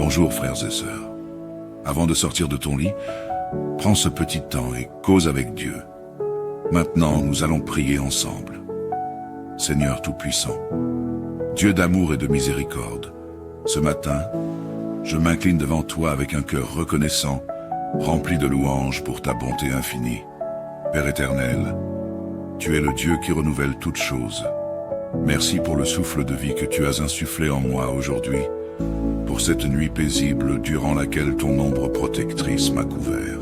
Bonjour frères et sœurs. Avant de sortir de ton lit, prends ce petit temps et cause avec Dieu. Maintenant, nous allons prier ensemble. Seigneur Tout-Puissant, Dieu d'amour et de miséricorde, ce matin, je m'incline devant toi avec un cœur reconnaissant, rempli de louanges pour ta bonté infinie. Père éternel, tu es le Dieu qui renouvelle toutes choses. Merci pour le souffle de vie que tu as insufflé en moi aujourd'hui, pour cette nuit paisible durant laquelle ton ombre protectrice m'a couvert.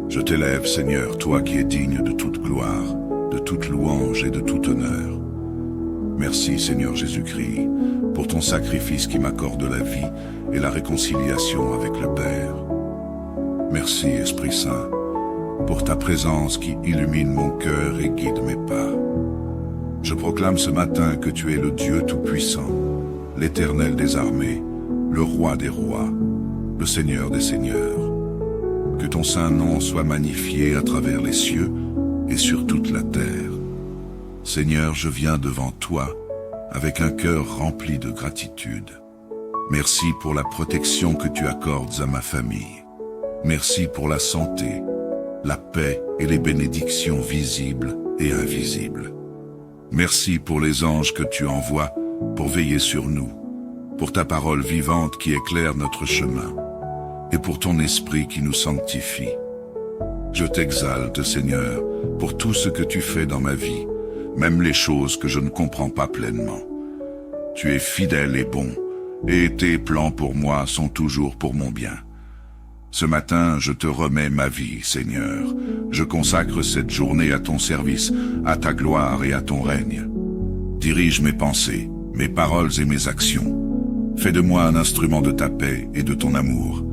Je t'élève, Seigneur, toi qui es digne de toute gloire, de toute louange et de tout honneur. Merci, Seigneur Jésus-Christ, pour ton sacrifice qui m'accorde la vie et la réconciliation avec le Père. Merci, Esprit Saint, pour ta présence qui illumine mon cœur et guide mes pas. Je proclame ce matin que tu es le Dieu Tout-Puissant, l'Éternel des armées, le Roi des rois, le Seigneur des seigneurs. Que ton saint nom soit magnifié à travers les cieux et sur toute la terre. Seigneur, je viens devant toi avec un cœur rempli de gratitude. Merci pour la protection que tu accordes à ma famille. Merci pour la santé, la paix et les bénédictions visibles et invisibles. Merci pour les anges que tu envoies pour veiller sur nous, pour ta parole vivante qui éclaire notre chemin, et pour ton esprit qui nous sanctifie. Je t'exalte, Seigneur, pour tout ce que tu fais dans ma vie, même les choses que je ne comprends pas pleinement. Tu es fidèle et bon, et tes plans pour moi sont toujours pour mon bien. Ce matin, je te remets ma vie, Seigneur. Je consacre cette journée à ton service, à ta gloire et à ton règne. Dirige mes pensées, mes paroles et mes actions. Fais de moi un instrument de ta paix et de ton amour.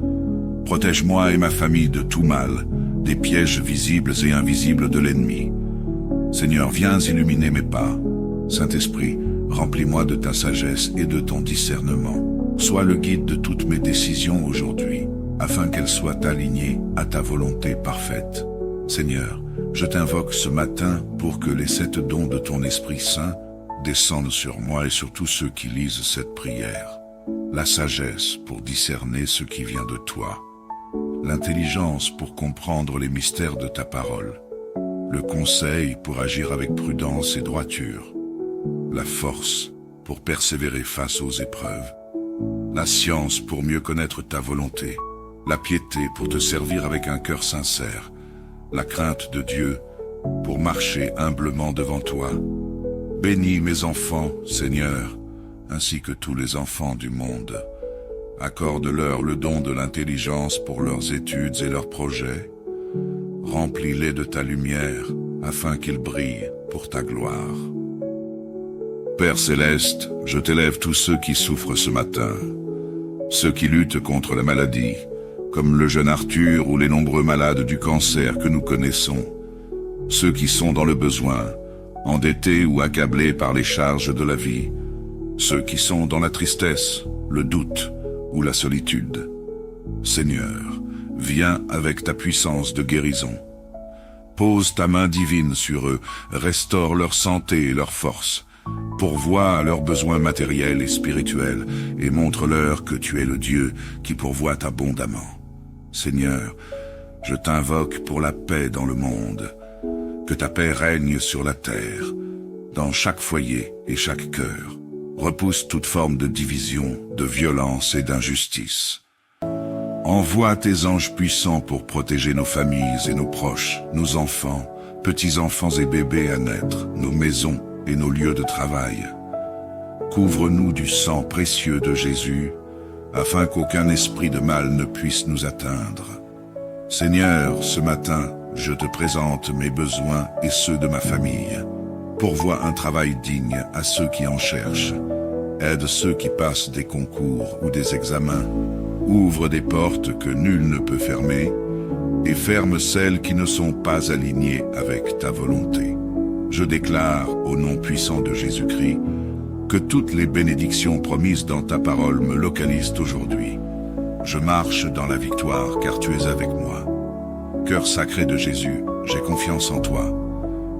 Protège-moi et ma famille de tout mal, des pièges visibles et invisibles de l'ennemi. Seigneur, viens illuminer mes pas. Saint-Esprit, remplis-moi de ta sagesse et de ton discernement. Sois le guide de toutes mes décisions aujourd'hui, afin qu'elles soient alignées à ta volonté parfaite. Seigneur, je t'invoque ce matin pour que les 7 dons de ton Esprit Saint descendent sur moi et sur tous ceux qui lisent cette prière. La sagesse pour discerner ce qui vient de toi. L'intelligence pour comprendre les mystères de ta parole. Le conseil pour agir avec prudence et droiture. La force pour persévérer face aux épreuves. La science pour mieux connaître ta volonté. La piété pour te servir avec un cœur sincère, la crainte de Dieu pour marcher humblement devant toi. Bénis mes enfants, Seigneur, ainsi que tous les enfants du monde. Accorde-leur le don de l'intelligence pour leurs études et leurs projets. Remplis-les de ta lumière, afin qu'ils brillent pour ta gloire. Père céleste, je t'élève tous ceux qui souffrent ce matin, ceux qui luttent contre la maladie, comme le jeune Arthur ou les nombreux malades du cancer que nous connaissons, ceux qui sont dans le besoin, endettés ou accablés par les charges de la vie, ceux qui sont dans la tristesse, le doute ou la solitude. Seigneur, viens avec ta puissance de guérison. Pose ta main divine sur eux, restaure leur santé et leur force, pourvois à leurs besoins matériels et spirituels, et montre-leur que tu es le Dieu qui pourvoit abondamment. Seigneur, je t'invoque pour la paix dans le monde, que ta paix règne sur la terre, dans chaque foyer et chaque cœur. Repousse toute forme de division, de violence et d'injustice. Envoie tes anges puissants pour protéger nos familles et nos proches, nos enfants, petits-enfants et bébés à naître, nos maisons et nos lieux de travail. Couvre-nous du sang précieux de Jésus, afin qu'aucun esprit de mal ne puisse nous atteindre. Seigneur, ce matin, je te présente mes besoins et ceux de ma famille. Pourvois un travail digne à ceux qui en cherchent. Aide ceux qui passent des concours ou des examens. Ouvre des portes que nul ne peut fermer, et ferme celles qui ne sont pas alignées avec ta volonté. Je déclare, au nom puissant de Jésus-Christ, que toutes les bénédictions promises dans ta parole me localisent aujourd'hui. Je marche dans la victoire car tu es avec moi. Cœur sacré de Jésus, j'ai confiance en toi.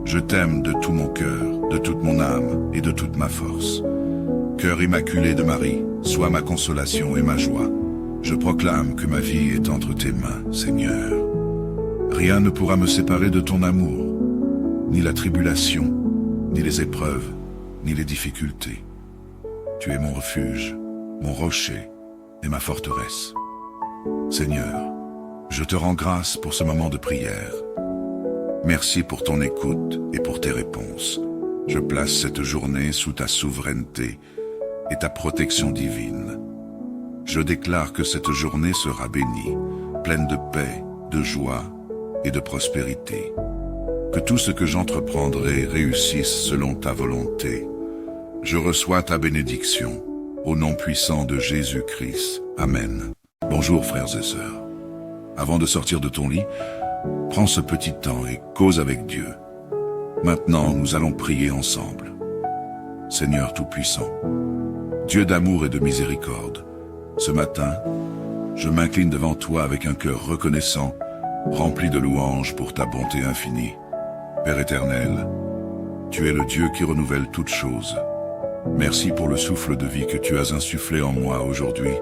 Je t'aime de tout mon cœur, de toute mon âme et de toute ma force. Cœur immaculé de Marie, sois ma consolation et ma joie. Je proclame que ma vie est entre tes mains, Seigneur. Rien ne pourra me séparer de ton amour, ni la tribulation, ni les épreuves, ni les difficultés. Tu es mon refuge, mon rocher et ma forteresse. Seigneur, je te rends grâce pour ce moment de prière. Merci pour ton écoute et pour tes réponses. Je place cette journée sous ta souveraineté et ta protection divine. Je déclare que cette journée sera bénie, pleine de paix, de joie et de prospérité. Que tout ce que j'entreprendrai réussisse selon ta volonté. Je reçois ta bénédiction, au nom puissant de Jésus-Christ. Amen. Bonjour frères et sœurs. Avant de sortir de ton lit, prends ce petit temps et cause avec Dieu. Maintenant, nous allons prier ensemble. Seigneur Tout-Puissant, Dieu d'amour et de miséricorde, ce matin, je m'incline devant toi avec un cœur reconnaissant, rempli de louanges pour ta bonté infinie. Père éternel, tu es le Dieu qui renouvelle toutes choses. Merci pour le souffle de vie que tu as insufflé en moi aujourd'hui,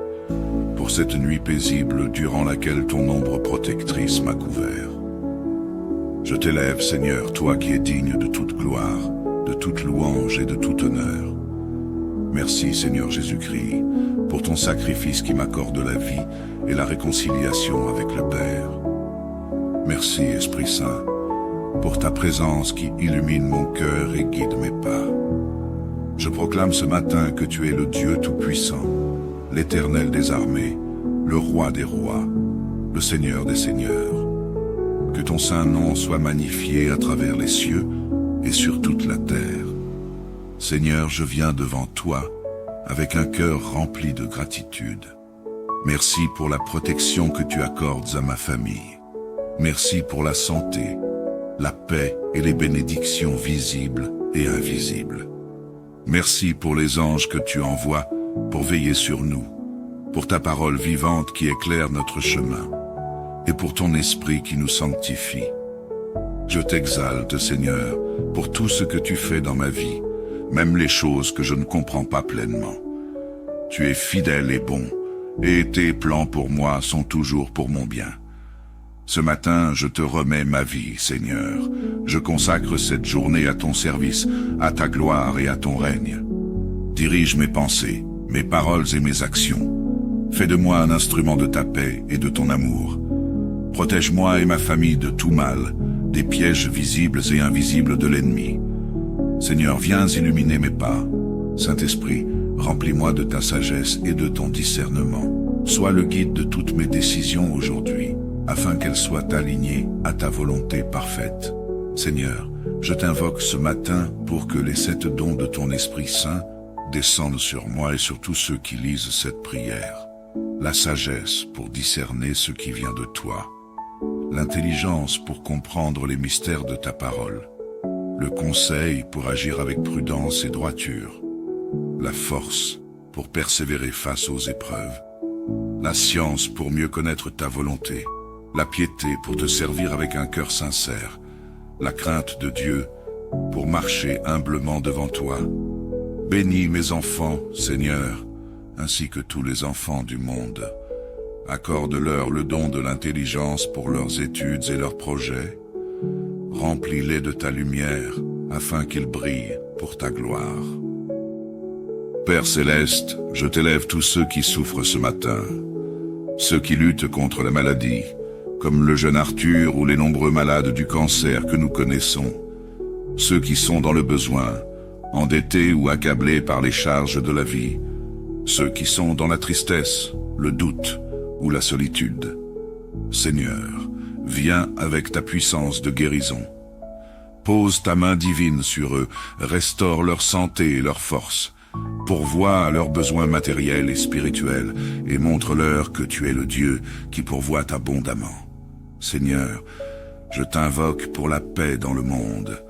pour cette nuit paisible durant laquelle ton ombre protectrice m'a couvert. Je t'élève, Seigneur, toi qui es digne de toute gloire, de toute louange et de tout honneur. Merci, Seigneur Jésus-Christ, pour ton sacrifice qui m'accorde la vie et la réconciliation avec le Père. Merci, Esprit Saint, pour ta présence qui illumine mon cœur et guide mes pas. Je proclame ce matin que tu es le Dieu Tout-Puissant, l'Éternel des armées, le Roi des rois, le Seigneur des seigneurs. Que ton saint nom soit magnifié à travers les cieux et sur toute la terre. Seigneur, je viens devant toi avec un cœur rempli de gratitude. Merci pour la protection que tu accordes à ma famille. Merci pour la santé, la paix et les bénédictions visibles et invisibles. Merci pour les anges que tu envoies pour veiller sur nous, pour ta parole vivante qui éclaire notre chemin, et pour ton esprit qui nous sanctifie. Je t'exalte, Seigneur, pour tout ce que tu fais dans ma vie, même les choses que je ne comprends pas pleinement. Tu es fidèle et bon, et tes plans pour moi sont toujours pour mon bien. Ce matin, je te remets ma vie, Seigneur. Je consacre cette journée à ton service, à ta gloire et à ton règne. Dirige mes pensées, mes paroles et mes actions. Fais de moi un instrument de ta paix et de ton amour. Protège-moi et ma famille de tout mal, des pièges visibles et invisibles de l'ennemi. Seigneur, viens illuminer mes pas. Saint-Esprit, remplis-moi de ta sagesse et de ton discernement. Sois le guide de toutes mes décisions aujourd'hui, afin qu'elles soient alignées à ta volonté parfaite. Seigneur, je t'invoque ce matin pour que les 7 dons de ton Esprit Saint descendent sur moi et sur tous ceux qui lisent cette prière. La sagesse pour discerner ce qui vient de toi. L'intelligence pour comprendre les mystères de ta parole. Le conseil pour agir avec prudence et droiture. La force pour persévérer face aux épreuves. La science pour mieux connaître ta volonté. La piété pour te servir avec un cœur sincère. La crainte de Dieu pour marcher humblement devant toi. Bénis mes enfants, Seigneur, ainsi que tous les enfants du monde. Accorde-leur le don de l'intelligence pour leurs études et leurs projets. Remplis-les de ta lumière, afin qu'ils brillent pour ta gloire. Père céleste, je t'élève tous ceux qui souffrent ce matin, ceux qui luttent contre la maladie, comme le jeune Arthur ou les nombreux malades du cancer que nous connaissons, ceux qui sont dans le besoin, endettés ou accablés par les charges de la vie, ceux qui sont dans la tristesse, le doute ou la solitude. Seigneur, viens avec ta puissance de guérison. Pose ta main divine sur eux, restaure leur santé et leur force, pourvois à leurs besoins matériels et spirituels, et montre-leur que tu es le Dieu qui pourvoit abondamment. Seigneur, je t'invoque pour la paix dans le monde,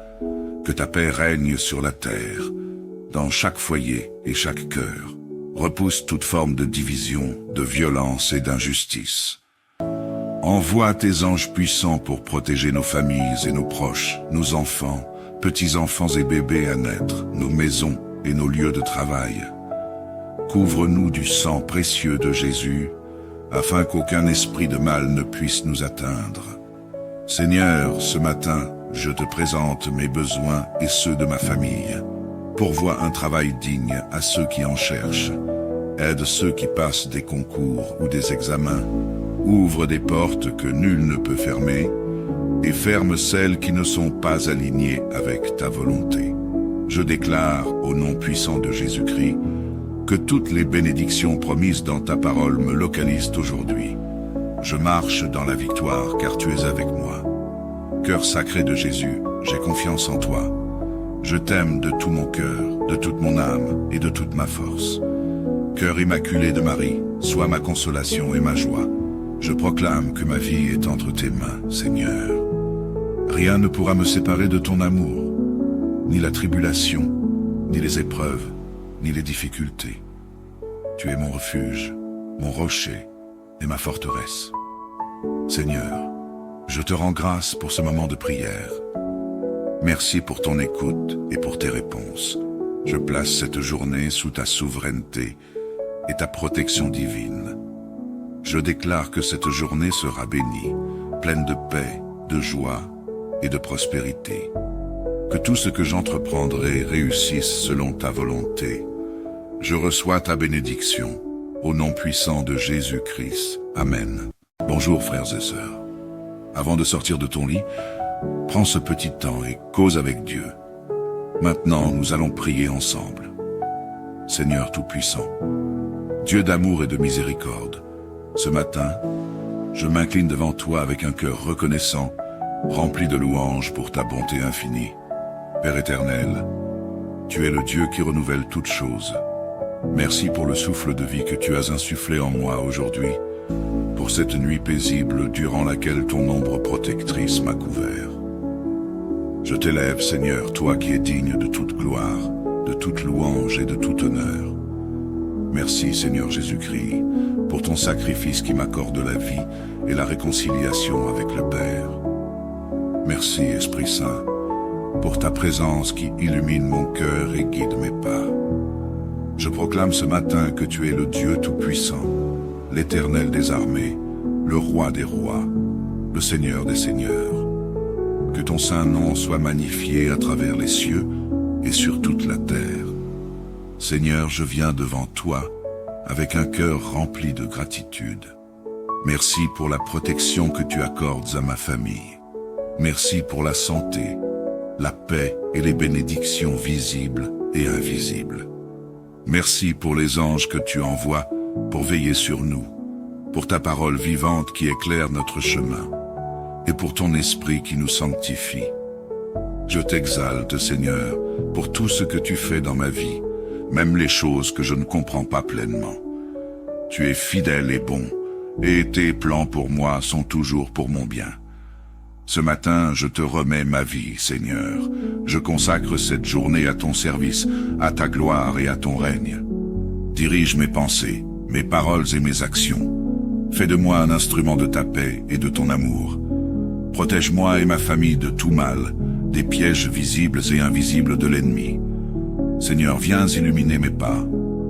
que ta paix règne sur la terre, dans chaque foyer et chaque cœur. Repousse toute forme de division, de violence et d'injustice. Envoie tes anges puissants pour protéger nos familles et nos proches, nos enfants, petits-enfants et bébés à naître, nos maisons et nos lieux de travail. Couvre-nous du sang précieux de Jésus, afin qu'aucun esprit de mal ne puisse nous atteindre. Seigneur, ce matin, je te présente mes besoins et ceux de ma famille. Pourvois un travail digne à ceux qui en cherchent. Aide ceux qui passent des concours ou des examens. Ouvre des portes que nul ne peut fermer et ferme celles qui ne sont pas alignées avec ta volonté. Je déclare, au nom puissant de Jésus-Christ, que toutes les bénédictions promises dans ta parole me localisent aujourd'hui. Je marche dans la victoire car tu es avec moi. Cœur sacré de Jésus, j'ai confiance en toi. Je t'aime de tout mon cœur, de toute mon âme et de toute ma force. Cœur immaculé de Marie, sois ma consolation et ma joie. Je proclame que ma vie est entre tes mains, Seigneur. Rien ne pourra me séparer de ton amour, ni la tribulation, ni les épreuves, ni les difficultés. Tu es mon refuge, mon rocher et ma forteresse. Seigneur, je te rends grâce pour ce moment de prière. Merci pour ton écoute et pour tes réponses. Je place cette journée sous ta souveraineté et ta protection divine. Je déclare que cette journée sera bénie, pleine de paix, de joie et de prospérité. Que tout ce que j'entreprendrai réussisse selon ta volonté. Je reçois ta bénédiction, au nom puissant de Jésus-Christ. Amen. Bonjour frères et sœurs. Avant de sortir de ton lit, prends ce petit temps et cause avec Dieu. Maintenant, nous allons prier ensemble. Seigneur Tout-Puissant, Dieu d'amour et de miséricorde, ce matin, je m'incline devant toi avec un cœur reconnaissant, rempli de louanges pour ta bonté infinie. Père éternel, tu es le Dieu qui renouvelle toutes choses. Merci pour le souffle de vie que tu as insufflé en moi aujourd'hui, pour cette nuit paisible durant laquelle ton ombre protectrice m'a couvert. Je t'élève, Seigneur, toi qui es digne de toute gloire, de toute louange et de tout honneur. Merci, Seigneur Jésus-Christ, pour ton sacrifice qui m'accorde la vie et la réconciliation avec le Père. Merci, Esprit Saint, pour ta présence qui illumine mon cœur et guide mes pas. Je proclame ce matin que tu es le Dieu Tout-Puissant, l'Éternel des armées, le Roi des rois, le Seigneur des seigneurs. Que ton saint nom soit magnifié à travers les cieux et sur toute la terre. Seigneur, je viens devant toi avec un cœur rempli de gratitude. Merci pour la protection que tu accordes à ma famille. Merci pour la santé, la paix et les bénédictions visibles et invisibles. Merci pour les anges que tu envoies pour veiller sur nous, pour ta parole vivante qui éclaire notre chemin, et pour ton esprit qui nous sanctifie. Je t'exalte, Seigneur, pour tout ce que tu fais dans ma vie, même les choses que je ne comprends pas pleinement. Tu es fidèle et bon, et tes plans pour moi sont toujours pour mon bien. Ce matin, je te remets ma vie, Seigneur. Je consacre cette journée à ton service, à ta gloire et à ton règne. Dirige mes pensées, mes paroles et mes actions. Fais de moi un instrument de ta paix et de ton amour. Protège-moi et ma famille de tout mal, des pièges visibles et invisibles de l'ennemi. Seigneur, viens illuminer mes pas.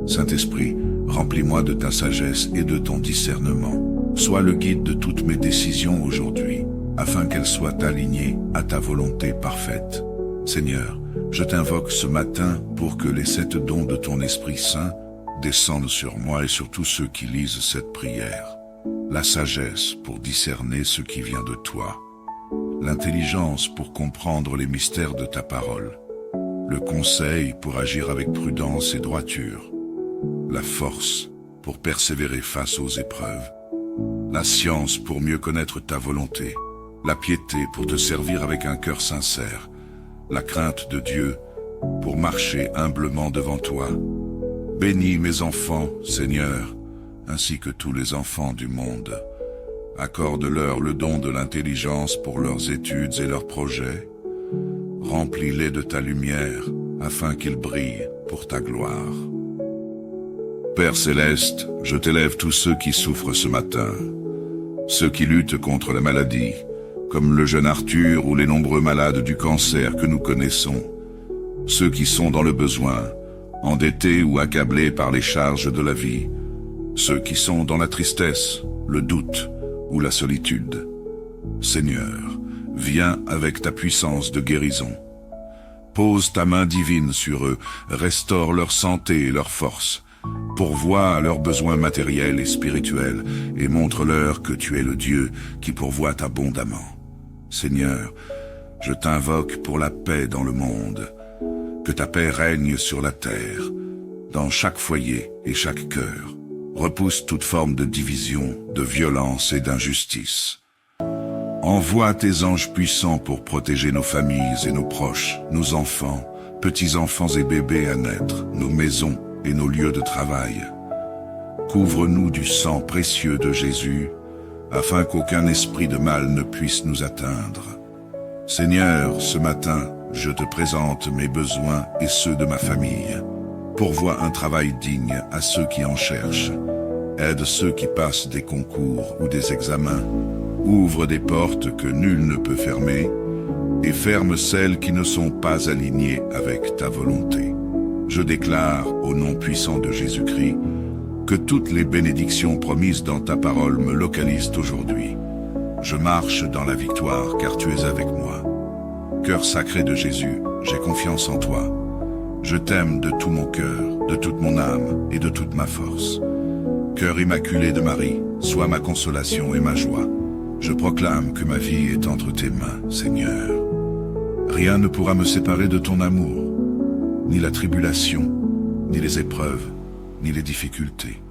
Saint-Esprit, remplis-moi de ta sagesse et de ton discernement. Sois le guide de toutes mes décisions aujourd'hui, afin qu'elles soient alignées à ta volonté parfaite. Seigneur, je t'invoque ce matin pour que les 7 dons de ton Esprit Saint descendent sur moi et sur tous ceux qui lisent cette prière. La sagesse pour discerner ce qui vient de toi. L'intelligence pour comprendre les mystères de ta parole. Le conseil pour agir avec prudence et droiture. La force pour persévérer face aux épreuves. La science pour mieux connaître ta volonté. La piété pour te servir avec un cœur sincère. La crainte de Dieu pour marcher humblement devant toi. Bénis mes enfants, Seigneur, ainsi que tous les enfants du monde. Accorde-leur le don de l'intelligence pour leurs études et leurs projets. Remplis-les de ta lumière, afin qu'ils brillent pour ta gloire. Père céleste, je t'élève tous ceux qui souffrent ce matin, ceux qui luttent contre la maladie, comme le jeune Arthur ou les nombreux malades du cancer que nous connaissons, ceux qui sont dans le besoin, endettés ou accablés par les charges de la vie, ceux qui sont dans la tristesse, le doute ou la solitude. Seigneur, viens avec ta puissance de guérison. Pose ta main divine sur eux, restaure leur santé et leur force, pourvois à leurs besoins matériels et spirituels, et montre-leur que tu es le Dieu qui pourvoit abondamment. Seigneur, je t'invoque pour la paix dans le monde, que ta paix règne sur la terre, dans chaque foyer et chaque cœur. Repousse toute forme de division, de violence et d'injustice. Envoie tes anges puissants pour protéger nos familles et nos proches, nos enfants, petits-enfants et bébés à naître, nos maisons et nos lieux de travail. Couvre-nous du sang précieux de Jésus, afin qu'aucun esprit de mal ne puisse nous atteindre. Seigneur, ce matin, je te présente mes besoins et ceux de ma famille. Pourvois un travail digne à ceux qui en cherchent. Aide ceux qui passent des concours ou des examens. Ouvre des portes que nul ne peut fermer et ferme celles qui ne sont pas alignées avec ta volonté. Je déclare, au nom puissant de Jésus-Christ, que toutes les bénédictions promises dans ta parole me localisent aujourd'hui. Je marche dans la victoire car tu es avec moi. Cœur sacré de Jésus, j'ai confiance en toi. Je t'aime de tout mon cœur, de toute mon âme et de toute ma force. Cœur immaculé de Marie, sois ma consolation et ma joie. Je proclame que ma vie est entre tes mains, Seigneur. Rien ne pourra me séparer de ton amour, ni la tribulation, ni les épreuves, ni les difficultés.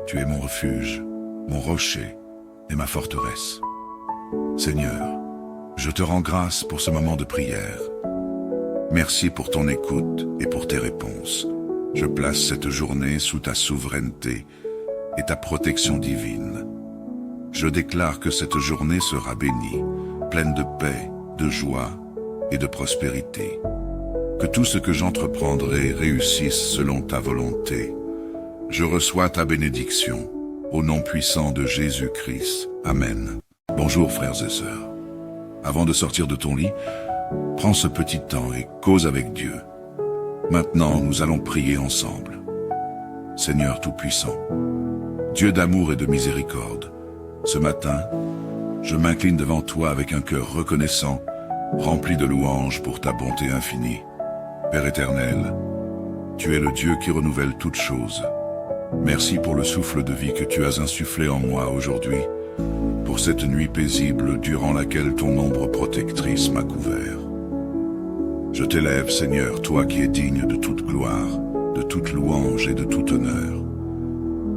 Tu es mon refuge, mon rocher et ma forteresse. Seigneur, je te rends grâce pour ce moment de prière. Merci pour ton écoute et pour tes réponses. Je place cette journée sous ta souveraineté et ta protection divine. Je déclare que cette journée sera bénie, pleine de paix, de joie et de prospérité. Que tout ce que j'entreprendrai réussisse selon ta volonté. Je reçois ta bénédiction, au nom puissant de Jésus-Christ. Amen. Bonjour frères et sœurs. Avant de sortir de ton lit, prends ce petit temps et cause avec Dieu. Maintenant, nous allons prier ensemble. Seigneur Tout-Puissant, Dieu d'amour et de miséricorde, ce matin, je m'incline devant toi avec un cœur reconnaissant, rempli de louanges pour ta bonté infinie. Père éternel, tu es le Dieu qui renouvelle toutes choses. Merci pour le souffle de vie que tu as insufflé en moi aujourd'hui, pour cette nuit paisible durant laquelle ton ombre protectrice m'a couvert. Je t'élève, Seigneur, toi qui es digne de toute gloire, de toute louange et de tout honneur.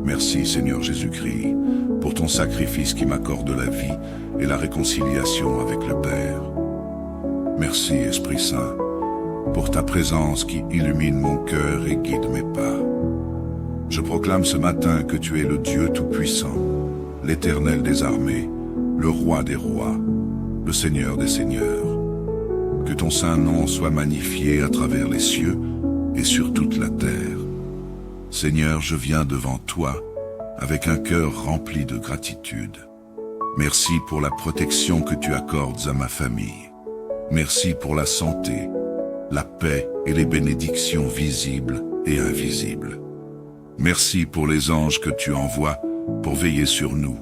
Merci, Seigneur Jésus-Christ, pour ton sacrifice qui m'accorde la vie et la réconciliation avec le Père. Merci, Esprit Saint, pour ta présence qui illumine mon cœur et guide mes pas. Je proclame ce matin que tu es le Dieu Tout-Puissant, l'Éternel des armées, le Roi des rois, le Seigneur des seigneurs. Que ton saint nom soit magnifié à travers les cieux et sur toute la terre. Seigneur, je viens devant toi avec un cœur rempli de gratitude. Merci pour la protection que tu accordes à ma famille. Merci pour la santé, la paix et les bénédictions visibles et invisibles. Merci pour les anges que tu envoies pour veiller sur nous,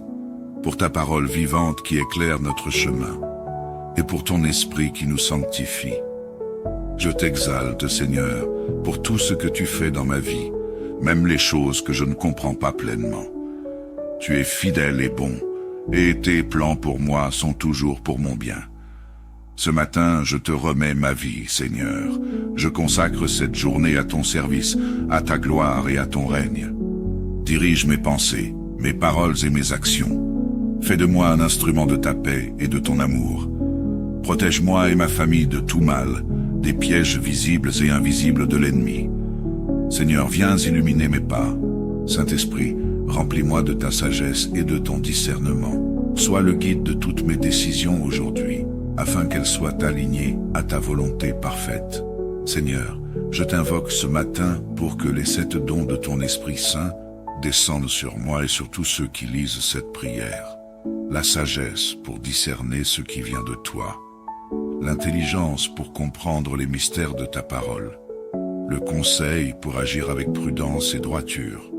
pour ta parole vivante qui éclaire notre chemin, et pour ton esprit qui nous sanctifie. Je t'exalte, Seigneur, pour tout ce que tu fais dans ma vie, même les choses que je ne comprends pas pleinement. Tu es fidèle et bon, et tes plans pour moi sont toujours pour mon bien. Ce matin, je te remets ma vie, Seigneur. Je consacre cette journée à ton service, à ta gloire et à ton règne. Dirige mes pensées, mes paroles et mes actions. Fais de moi un instrument de ta paix et de ton amour. Protège-moi et ma famille de tout mal, des pièges visibles et invisibles de l'ennemi. Seigneur, viens illuminer mes pas. Saint-Esprit, remplis-moi de ta sagesse et de ton discernement. Sois le guide de toutes mes décisions aujourd'hui, afin qu'elles soient alignées à ta volonté parfaite. Seigneur, je t'invoque ce matin pour que les 7 dons de ton Esprit Saint descendent sur moi et sur tous ceux qui lisent cette prière. La sagesse pour discerner ce qui vient de toi. L'intelligence pour comprendre les mystères de ta parole. le conseil pour agir avec prudence et droiture,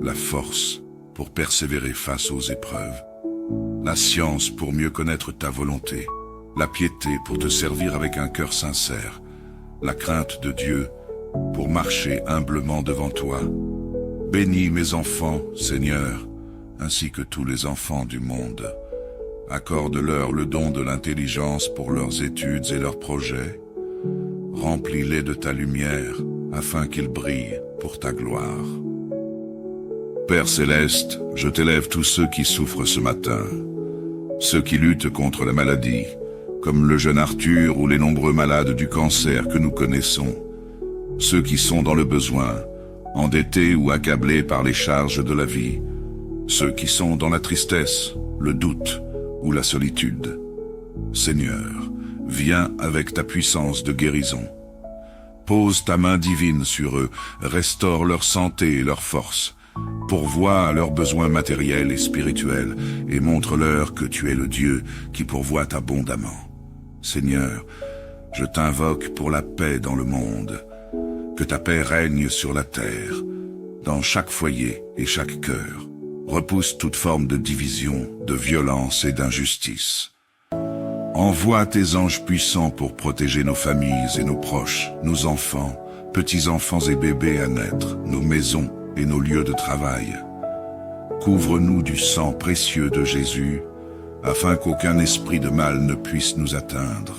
la force pour persévérer face aux épreuves, la science pour mieux connaître ta volonté, la piété pour te servir avec un cœur sincère, la crainte de Dieu pour marcher humblement devant toi. Bénis mes enfants, Seigneur, ainsi que tous les enfants du monde. Accorde-leur le don de l'intelligence pour leurs études et leurs projets. Remplis-les de ta lumière, afin qu'ils brillent pour ta gloire. Père céleste, je t'élève tous ceux qui souffrent ce matin, ceux qui luttent contre la maladie, comme le jeune Arthur ou les nombreux malades du cancer que nous connaissons, ceux qui sont dans le besoin, endettés ou accablés par les charges de la vie, ceux qui sont dans la tristesse, le doute ou la solitude. Seigneur, viens avec ta puissance de guérison. Pose ta main divine sur eux, restaure leur santé et leur force, pourvois à leurs besoins matériels et spirituels, et montre-leur que tu es le Dieu qui pourvoit abondamment. Seigneur, je t'invoque pour la paix dans le monde, que ta paix règne sur la terre, dans chaque foyer et chaque cœur. Repousse toute forme de division, de violence et d'injustice. Envoie tes anges puissants pour protéger nos familles et nos proches, nos enfants, petits-enfants et bébés à naître, nos maisons et nos lieux de travail. Couvre-nous du sang précieux de Jésus, afin qu'aucun esprit de mal ne puisse nous atteindre.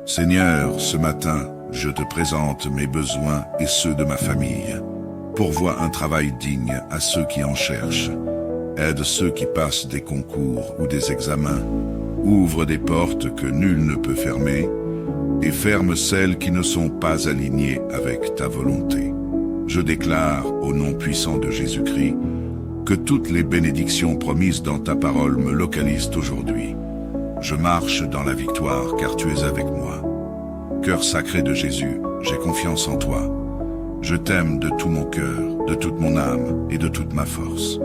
Seigneur, ce matin, je te présente mes besoins et ceux de ma famille. Pourvois un travail digne à ceux qui en cherchent. Aide ceux qui passent des concours ou des examens. Ouvre des portes que nul ne peut fermer et ferme celles qui ne sont pas alignées avec ta volonté. Je déclare, au nom puissant de Jésus-Christ, que toutes les bénédictions promises dans ta parole me localisent aujourd'hui. Je marche dans la victoire car tu es avec moi. Cœur sacré de Jésus, j'ai confiance en toi. Je t'aime de tout mon cœur, de toute mon âme et de toute ma force.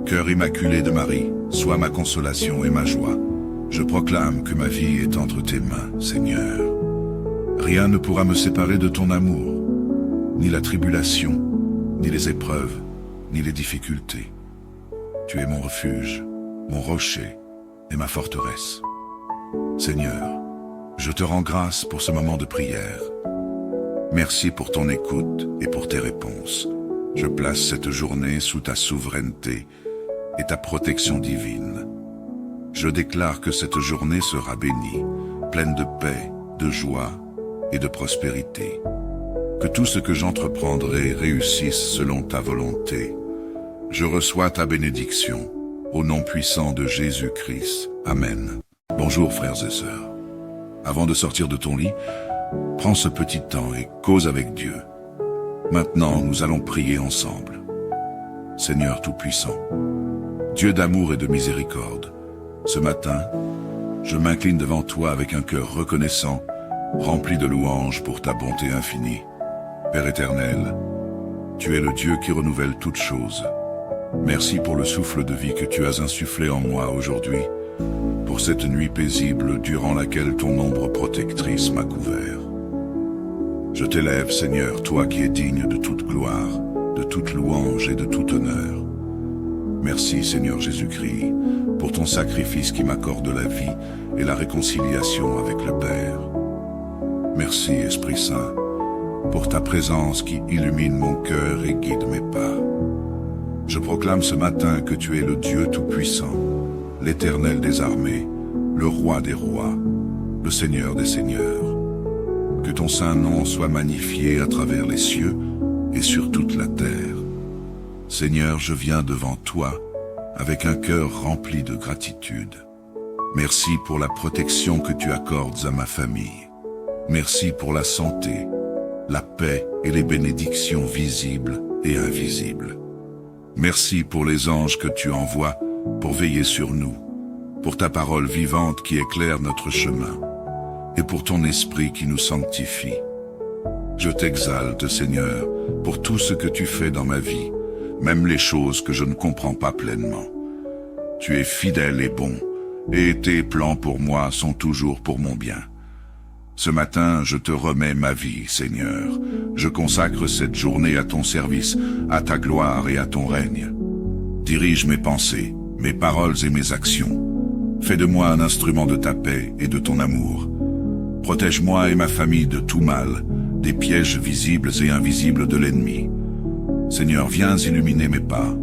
Cœur immaculé de Marie, sois ma consolation et ma joie. Je proclame que ma vie est entre tes mains, Seigneur. Rien ne pourra me séparer de ton amour, ni la tribulation, ni les épreuves, ni les difficultés. Tu es mon refuge, mon rocher et ma forteresse. Seigneur, je te rends grâce pour ce moment de prière. Merci pour ton écoute et pour tes réponses. Je place cette journée sous ta souveraineté et ta protection divine. Je déclare que cette journée sera bénie, pleine de paix, de joie et de prospérité. Que tout ce que j'entreprendrai réussisse selon ta volonté. Je reçois ta bénédiction, au nom puissant de Jésus-Christ. Amen. Bonjour frères et sœurs. Avant de sortir de ton lit, prends ce petit temps et cause avec Dieu. Maintenant, nous allons prier ensemble. Seigneur Tout-Puissant, Dieu d'amour et de miséricorde, ce matin, je m'incline devant toi avec un cœur reconnaissant, rempli de louanges pour ta bonté infinie. Père éternel, tu es le Dieu qui renouvelle toutes choses. Merci pour le souffle de vie que tu as insufflé en moi aujourd'hui, pour cette nuit paisible durant laquelle ton ombre protectrice m'a couvert. Je t'élève, Seigneur, toi qui es digne de toute gloire, de toute louange et de tout honneur. Merci, Seigneur Jésus-Christ, pour ton sacrifice qui m'accorde la vie et la réconciliation avec le Père. Merci, Esprit Saint, pour ta présence qui illumine mon cœur et guide mes pas. Je proclame ce matin que tu es le Dieu Tout-Puissant, l'Éternel des armées, le Roi des rois, le Seigneur des seigneurs. Que ton saint nom soit magnifié à travers les cieux et sur toute la terre. Seigneur, je viens devant toi avec un cœur rempli de gratitude. Merci pour la protection que tu accordes à ma famille. Merci pour la santé, la paix et les bénédictions visibles et invisibles. Merci pour les anges que tu envoies pour veiller sur nous, pour ta parole vivante qui éclaire notre chemin, et pour ton esprit qui nous sanctifie. Je t'exalte, Seigneur, pour tout ce que tu fais dans ma vie, même les choses que je ne comprends pas pleinement. Tu es fidèle et bon, et tes plans pour moi sont toujours pour mon bien. Ce matin, je te remets ma vie, Seigneur. Je consacre cette journée à ton service, à ta gloire et à ton règne. Dirige mes pensées, mes paroles et mes actions. Fais de moi un instrument de ta paix et de ton amour. Protège-moi et ma famille de tout mal, des pièges visibles et invisibles de l'ennemi. Seigneur, viens illuminer mes pas.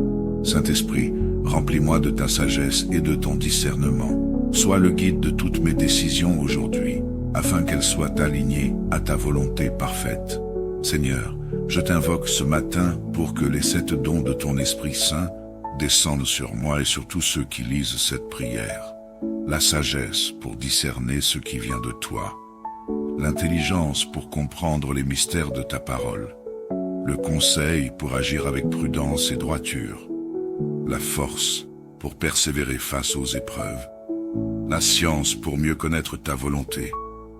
Saint-Esprit, remplis-moi de ta sagesse et de ton discernement. Sois le guide de toutes mes décisions aujourd'hui, afin qu'elles soient alignées à ta volonté parfaite. Seigneur, je t'invoque ce matin pour que les 7 dons de ton Esprit Saint descendent sur moi et sur tous ceux qui lisent cette prière. La sagesse pour discerner ce qui vient de toi. L'intelligence pour comprendre les mystères de ta parole. Le conseil pour agir avec prudence et droiture. La force pour persévérer face aux épreuves. La science pour mieux connaître ta volonté.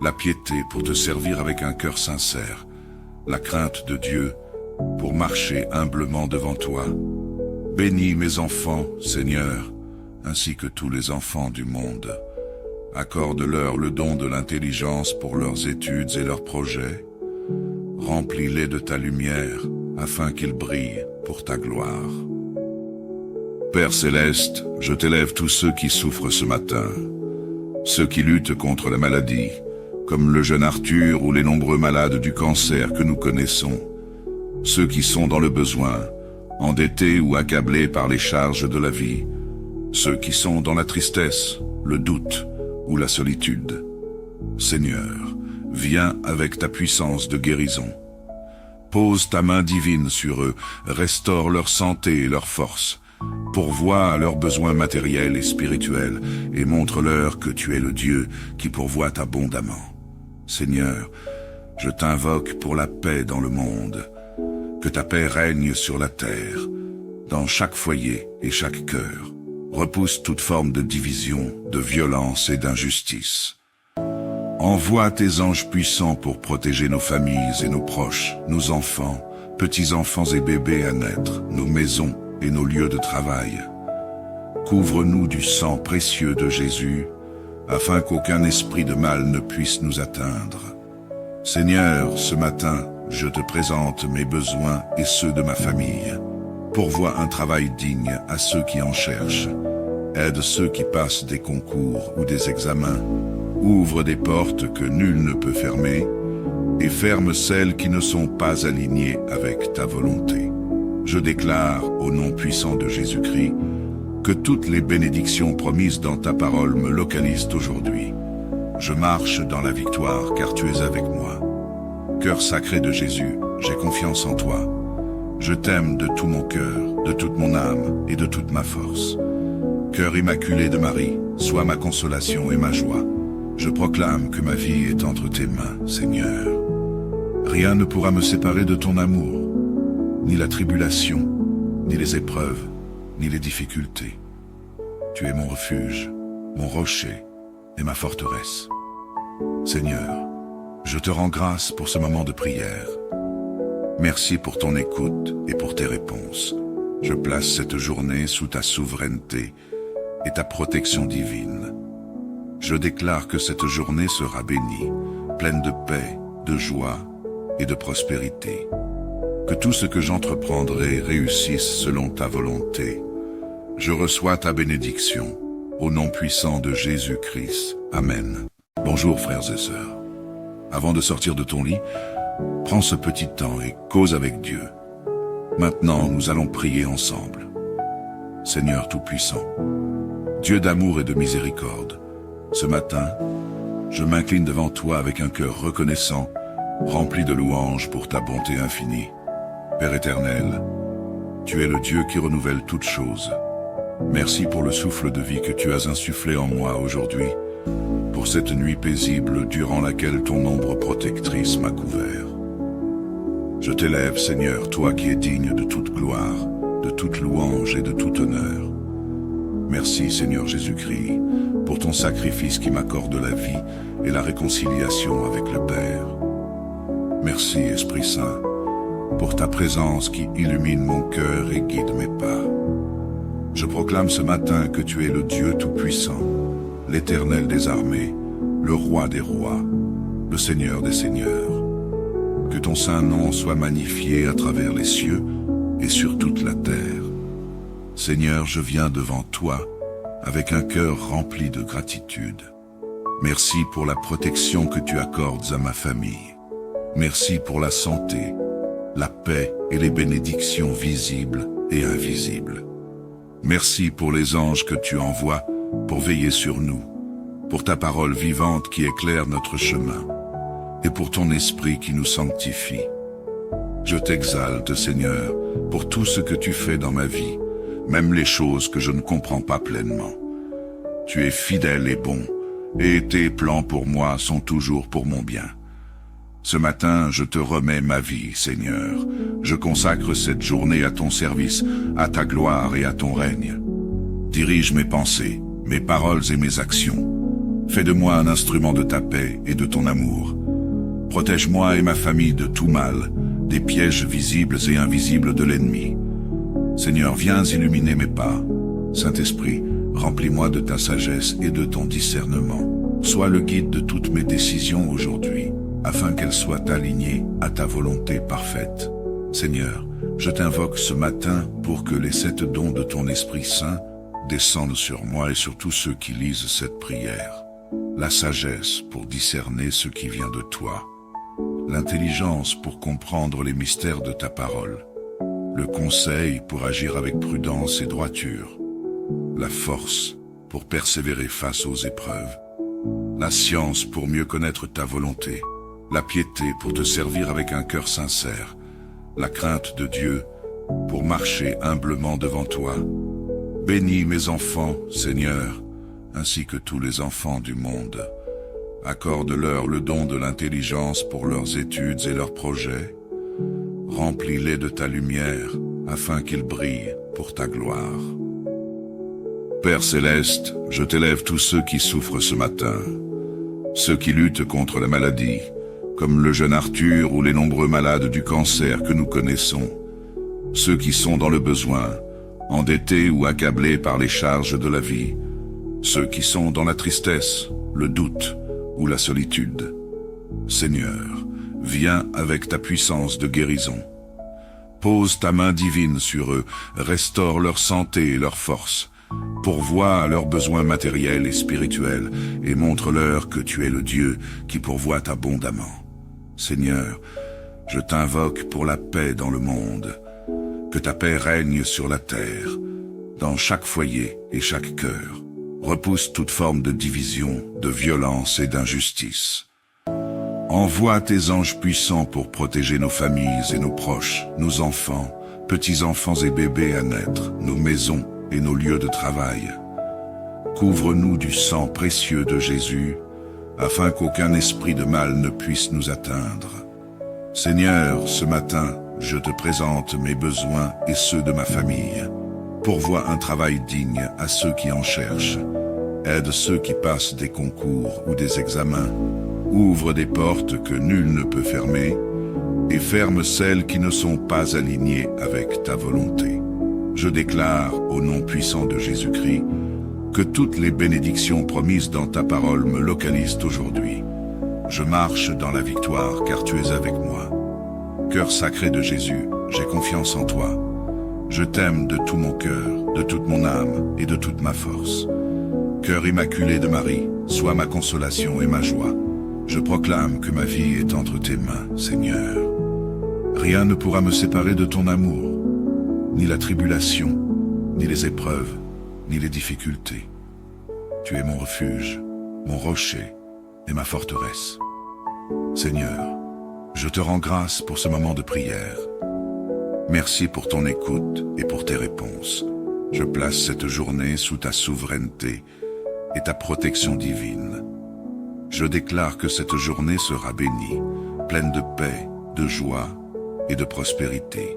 La piété pour te servir avec un cœur sincère. La crainte de Dieu pour marcher humblement devant toi. Bénis mes enfants, Seigneur, ainsi que tous les enfants du monde. Accorde-leur le don de l'intelligence pour leurs études et leurs projets. Remplis-les de ta lumière, afin qu'ils brillent pour ta gloire. Père céleste, je t'élève tous ceux qui souffrent ce matin, ceux qui luttent contre la maladie, comme le jeune Arthur ou les nombreux malades du cancer que nous connaissons, ceux qui sont dans le besoin, endettés ou accablés par les charges de la vie, ceux qui sont dans la tristesse, le doute ou la solitude. Seigneur, viens avec ta puissance de guérison. Pose ta main divine sur eux, restaure leur santé et leur force, pourvois à leurs besoins matériels et spirituels, et montre-leur que tu es le Dieu qui pourvoit abondamment. Seigneur, je t'invoque pour la paix dans le monde, que ta paix règne sur la terre, dans chaque foyer et chaque cœur. Repousse toute forme de division, de violence et d'injustice. Envoie tes anges puissants pour protéger nos familles et nos proches, nos enfants, petits-enfants et bébés à naître, nos maisons et nos lieux de travail. Couvre-nous du sang précieux de Jésus, afin qu'aucun esprit de mal ne puisse nous atteindre. Seigneur, ce matin, je te présente mes besoins et ceux de ma famille. Pourvois un travail digne à ceux qui en cherchent. Aide ceux qui passent des concours ou des examens. Ouvre des portes que nul ne peut fermer et ferme celles qui ne sont pas alignées avec ta volonté. Je déclare, au nom puissant de Jésus-Christ, que toutes les bénédictions promises dans ta parole me localisent aujourd'hui. Je marche dans la victoire car tu es avec moi. Cœur sacré de Jésus, j'ai confiance en toi. Je t'aime de tout mon cœur, de toute mon âme et de toute ma force. Cœur immaculé de Marie, sois ma consolation et ma joie. Je proclame que ma vie est entre tes mains, Seigneur. Rien ne pourra me séparer de ton amour, ni la tribulation, ni les épreuves, ni les difficultés. Tu es mon refuge, mon rocher et ma forteresse. Seigneur, je te rends grâce pour ce moment de prière. Merci pour ton écoute et pour tes réponses. Je place cette journée sous ta souveraineté et ta protection divine. Je déclare que cette journée sera bénie, pleine de paix, de joie et de prospérité. Que tout ce que j'entreprendrai réussisse selon ta volonté. Je reçois ta bénédiction, au nom puissant de Jésus-Christ. Amen. Bonjour frères et sœurs. Avant de sortir de ton lit, prends ce petit temps et cause avec Dieu. Maintenant, nous allons prier ensemble. Seigneur Tout-Puissant, Dieu d'amour et de miséricorde, ce matin, je m'incline devant toi avec un cœur reconnaissant, rempli de louanges pour ta bonté infinie. Père éternel, tu es le Dieu qui renouvelle toutes choses. Merci pour le souffle de vie que tu as insufflé en moi aujourd'hui, pour cette nuit paisible durant laquelle ton ombre protectrice m'a couvert. Je t'élève, Seigneur, toi qui es digne de toute gloire, de toute louange et de tout honneur. Merci, Seigneur Jésus-Christ, pour ton sacrifice qui m'accorde la vie et la réconciliation avec le Père. Merci, Esprit Saint, pour ta présence qui illumine mon cœur et guide mes pas. Je proclame ce matin que tu es le Dieu Tout-Puissant, l'Éternel des armées, le Roi des rois. le Seigneur des Seigneurs. Que ton saint nom soit magnifié à travers les cieux et sur toute la terre. Seigneur, je viens devant toi avec un cœur rempli de gratitude. Merci pour la protection que tu accordes à ma famille. Merci pour la santé, la paix et les bénédictions visibles et invisibles. Merci pour les anges que tu envoies pour veiller sur nous, pour ta parole vivante qui éclaire notre chemin, et pour ton esprit qui nous sanctifie. Je t'exalte, Seigneur, pour tout ce que tu fais dans ma vie, même les choses que je ne comprends pas pleinement. Tu es fidèle et bon, et tes plans pour moi sont toujours pour mon bien. Ce matin, je te remets ma vie, Seigneur. Je consacre cette journée à ton service, à ta gloire et à ton règne. Dirige mes pensées, mes paroles et mes actions. Fais de moi un instrument de ta paix et de ton amour. Protège-moi et ma famille de tout mal, des pièges visibles et invisibles de l'ennemi. Seigneur, viens illuminer mes pas. Saint-Esprit, remplis-moi de ta sagesse et de ton discernement. Sois le guide de toutes mes décisions aujourd'hui, afin qu'elles soient alignées à ta volonté parfaite. Seigneur, je t'invoque ce matin pour que les 7 dons de ton Esprit Saint descendent sur moi et sur tous ceux qui lisent cette prière. La sagesse pour discerner ce qui vient de toi. L'intelligence pour comprendre les mystères de ta parole. Le conseil pour agir avec prudence et droiture. La force pour persévérer face aux épreuves. La science pour mieux connaître ta volonté. La piété pour te servir avec un cœur sincère. La crainte de Dieu pour marcher humblement devant toi. Bénis mes enfants, Seigneur, ainsi que tous les enfants du monde. Accorde-leur le don de l'intelligence pour leurs études et leurs projets. Remplis-les de ta lumière, afin qu'ils brillent pour ta gloire. Père céleste, je t'élève tous ceux qui souffrent ce matin, ceux qui luttent contre la maladie, comme le jeune Arthur ou les nombreux malades du cancer que nous connaissons, ceux qui sont dans le besoin, endettés ou accablés par les charges de la vie, ceux qui sont dans la tristesse, le doute ou la solitude. Seigneur, viens avec ta puissance de guérison. Pose ta main divine sur eux, restaure leur santé et leur force, pourvois à leurs besoins matériels et spirituels, et montre-leur que tu es le Dieu qui pourvoit abondamment. Seigneur, je t'invoque pour la paix dans le monde, que ta paix règne sur la terre, dans chaque foyer et chaque cœur. Repousse toute forme de division, de violence et d'injustice. Envoie tes anges puissants pour protéger nos familles et nos proches, nos enfants, petits-enfants et bébés à naître, nos maisons et nos lieux de travail. Couvre-nous du sang précieux de Jésus, afin qu'aucun esprit de mal ne puisse nous atteindre. Seigneur, ce matin, je te présente mes besoins et ceux de ma famille. Pourvois un travail digne à ceux qui en cherchent. Aide ceux qui passent des concours ou des examens. Ouvre des portes que nul ne peut fermer et ferme celles qui ne sont pas alignées avec ta volonté. Je déclare, au nom puissant de Jésus-Christ, que toutes les bénédictions promises dans ta parole me localisent aujourd'hui. Je marche dans la victoire car tu es avec moi. Cœur sacré de Jésus, j'ai confiance en toi. Je t'aime de tout mon cœur, de toute mon âme et de toute ma force. Cœur immaculé de Marie, sois ma consolation et ma joie. Je proclame que ma vie est entre tes mains, Seigneur. Rien ne pourra me séparer de ton amour, ni la tribulation, ni les épreuves, ni les difficultés. Tu es mon refuge, mon rocher et ma forteresse. Seigneur, je te rends grâce pour ce moment de prière. Merci pour ton écoute et pour tes réponses. Je place cette journée sous ta souveraineté et ta protection divine. Je déclare que cette journée sera bénie, pleine de paix, de joie et de prospérité.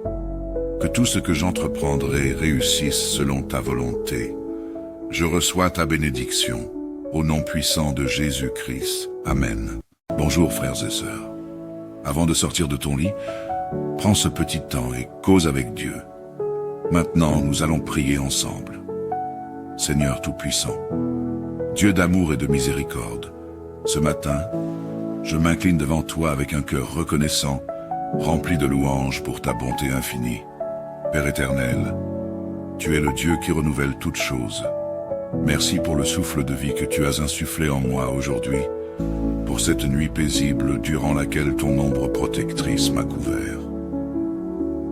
Que tout ce que j'entreprendrai réussisse selon ta volonté. Je reçois ta bénédiction, au nom puissant de Jésus-Christ. Amen. Bonjour frères et sœurs. Avant de sortir de ton lit, prends ce petit temps et cause avec Dieu. Maintenant, nous allons prier ensemble. Seigneur Tout-Puissant, Dieu d'amour et de miséricorde, ce matin, je m'incline devant toi avec un cœur reconnaissant, rempli de louanges pour ta bonté infinie. Père éternel, tu es le Dieu qui renouvelle toutes choses. Merci pour le souffle de vie que tu as insufflé en moi aujourd'hui, pour cette nuit paisible durant laquelle ton ombre protectrice m'a couvert.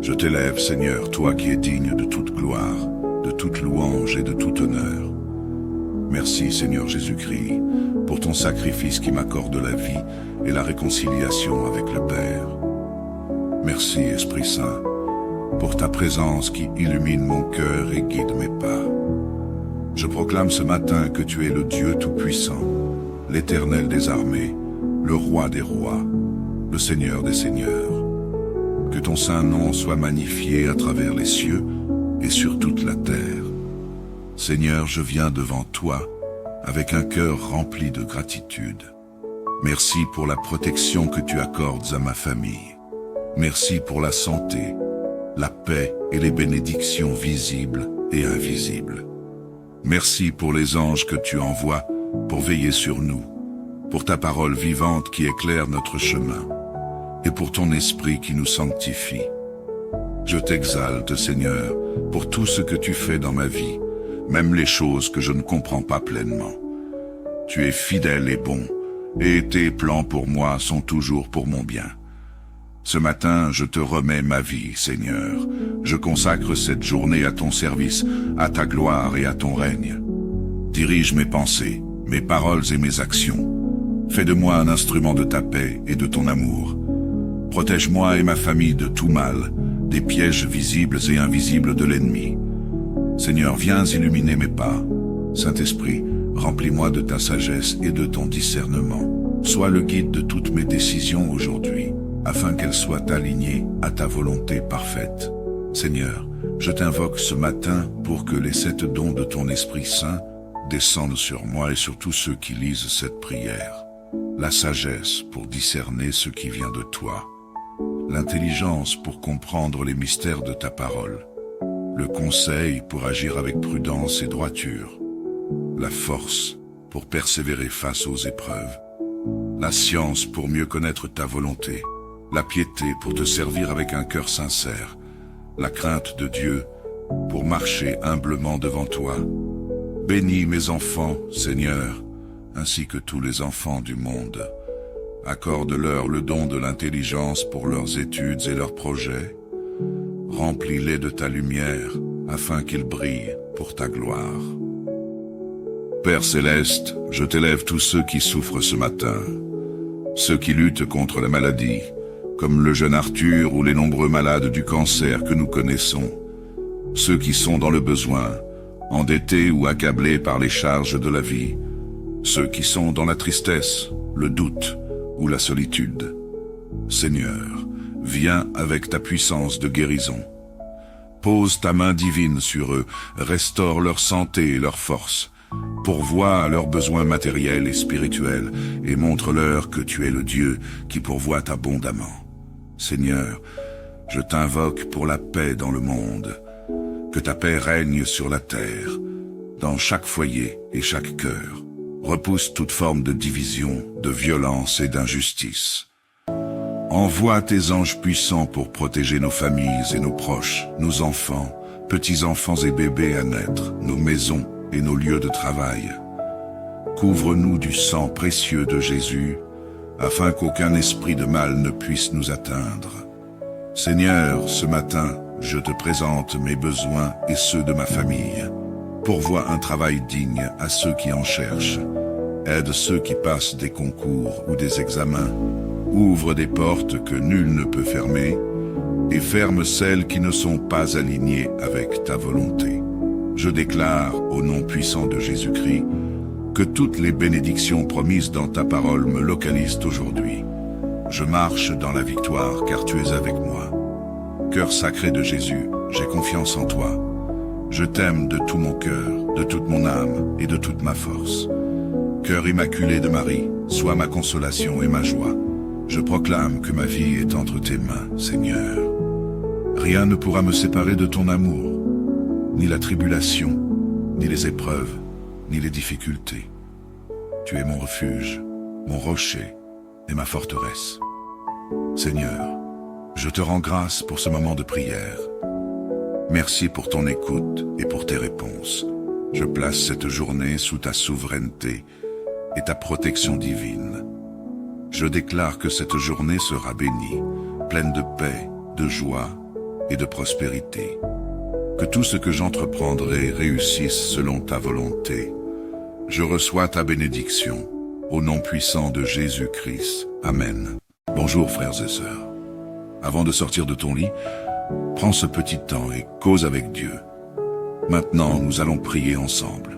Je t'élève, Seigneur, toi qui es digne de toute gloire, de toute louange et de tout honneur. Merci, Seigneur Jésus-Christ, pour ton sacrifice qui m'accorde la vie et la réconciliation avec le Père. Merci, Esprit Saint, pour ta présence qui illumine mon cœur et guide mes pas. Je proclame ce matin que tu es le Dieu Tout-Puissant, l'Éternel des armées, le Roi des rois, le Seigneur des seigneurs. Que ton saint nom soit magnifié à travers les cieux et sur toute la terre. Seigneur, je viens devant toi avec un cœur rempli de gratitude. Merci pour la protection que tu accordes à ma famille. Merci pour la santé, la paix et les bénédictions visibles et invisibles. Merci pour les anges que tu envoies pour veiller sur nous, pour ta parole vivante qui éclaire notre chemin, et pour ton esprit qui nous sanctifie. Je t'exalte, Seigneur, pour tout ce que tu fais dans ma vie, même les choses que je ne comprends pas pleinement. Tu es fidèle et bon, et tes plans pour moi sont toujours pour mon bien. Ce matin, je te remets ma vie, Seigneur. Je consacre cette journée à ton service, à ta gloire et à ton règne. Dirige mes pensées, mes paroles et mes actions. Fais de moi un instrument de ta paix et de ton amour. Protège-moi et ma famille de tout mal, des pièges visibles et invisibles de l'ennemi. Seigneur, viens illuminer mes pas. Saint-Esprit, remplis-moi de ta sagesse et de ton discernement. Sois le guide de toutes mes décisions aujourd'hui, afin qu'elles soient alignées à ta volonté parfaite. Seigneur, je t'invoque ce matin pour que les 7 dons de ton Esprit Saint descendent sur moi et sur tous ceux qui lisent cette prière. La sagesse pour discerner ce qui vient de toi, l'intelligence pour comprendre les mystères de ta parole, le conseil pour agir avec prudence et droiture, la force pour persévérer face aux épreuves, la science pour mieux connaître ta volonté, la piété pour te servir avec un cœur sincère, la crainte de Dieu pour marcher humblement devant toi. Bénis mes enfants, Seigneur, ainsi que tous les enfants du monde. Accorde-leur le don de l'intelligence pour leurs études et leurs projets. Remplis-les de ta lumière, afin qu'ils brillent pour ta gloire. Père céleste, je t'élève tous ceux qui souffrent ce matin, ceux qui luttent contre la maladie, comme le jeune Arthur ou les nombreux malades du cancer que nous connaissons, ceux qui sont dans le besoin, endettés ou accablés par les charges de la vie, ceux qui sont dans la tristesse, le doute ou la solitude. Seigneur, viens avec ta puissance de guérison. Pose ta main divine sur eux, restaure leur santé et leur force, pourvois à leurs besoins matériels et spirituels, et montre-leur que tu es le Dieu qui pourvoit abondamment. Seigneur, je t'invoque pour la paix dans le monde, que ta paix règne sur la terre, dans chaque foyer et chaque cœur. Repousse toute forme de division, de violence et d'injustice. Envoie tes anges puissants pour protéger nos familles et nos proches, nos enfants, petits-enfants et bébés à naître, nos maisons et nos lieux de travail. Couvre-nous du sang précieux de Jésus, afin qu'aucun esprit de mal ne puisse nous atteindre. Seigneur, ce matin, je te présente mes besoins et ceux de ma famille. Pourvois un travail digne à ceux qui en cherchent. Aide ceux qui passent des concours ou des examens. Ouvre des portes que nul ne peut fermer et ferme celles qui ne sont pas alignées avec ta volonté. Je déclare, au nom puissant de Jésus-Christ, que toutes les bénédictions promises dans ta parole me localisent aujourd'hui. Je marche dans la victoire car tu es avec moi. Cœur sacré de Jésus, j'ai confiance en toi. Je t'aime de tout mon cœur, de toute mon âme et de toute ma force. Cœur immaculé de Marie, sois ma consolation et ma joie. Je proclame que ma vie est entre tes mains, Seigneur. Rien ne pourra me séparer de ton amour, ni la tribulation, ni les épreuves, ni les difficultés. Tu es mon refuge, mon rocher, et ma forteresse. Seigneur, je te rends grâce pour ce moment de prière. Merci pour ton écoute et pour tes réponses. Je place cette journée sous ta souveraineté et ta protection divine. Je déclare que cette journée sera bénie, pleine de paix, de joie et de prospérité. Que tout ce que j'entreprendrai réussisse selon ta volonté. Je reçois ta bénédiction, au nom puissant de Jésus-Christ. Amen. Bonjour frères et sœurs. Avant de sortir de ton lit, prends ce petit temps et cause avec Dieu. Maintenant, nous allons prier ensemble.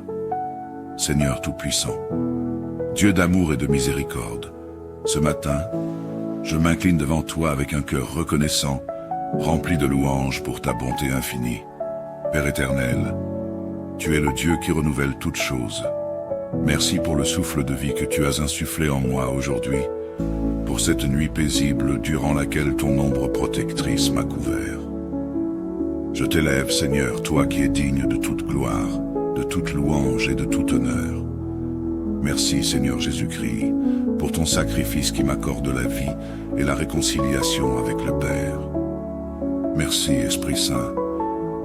Seigneur Tout-Puissant, Dieu d'amour et de miséricorde, ce matin, je m'incline devant toi avec un cœur reconnaissant, rempli de louanges pour ta bonté infinie. Père éternel, tu es le Dieu qui renouvelle toutes choses. Merci pour le souffle de vie que tu as insufflé en moi aujourd'hui, pour cette nuit paisible durant laquelle ton ombre protectrice m'a couvert. Je t'élève, Seigneur, toi qui es digne de toute gloire, de toute louange et de tout honneur. Merci, Seigneur Jésus-Christ, pour ton sacrifice qui m'accorde la vie et la réconciliation avec le Père. Merci, Esprit Saint,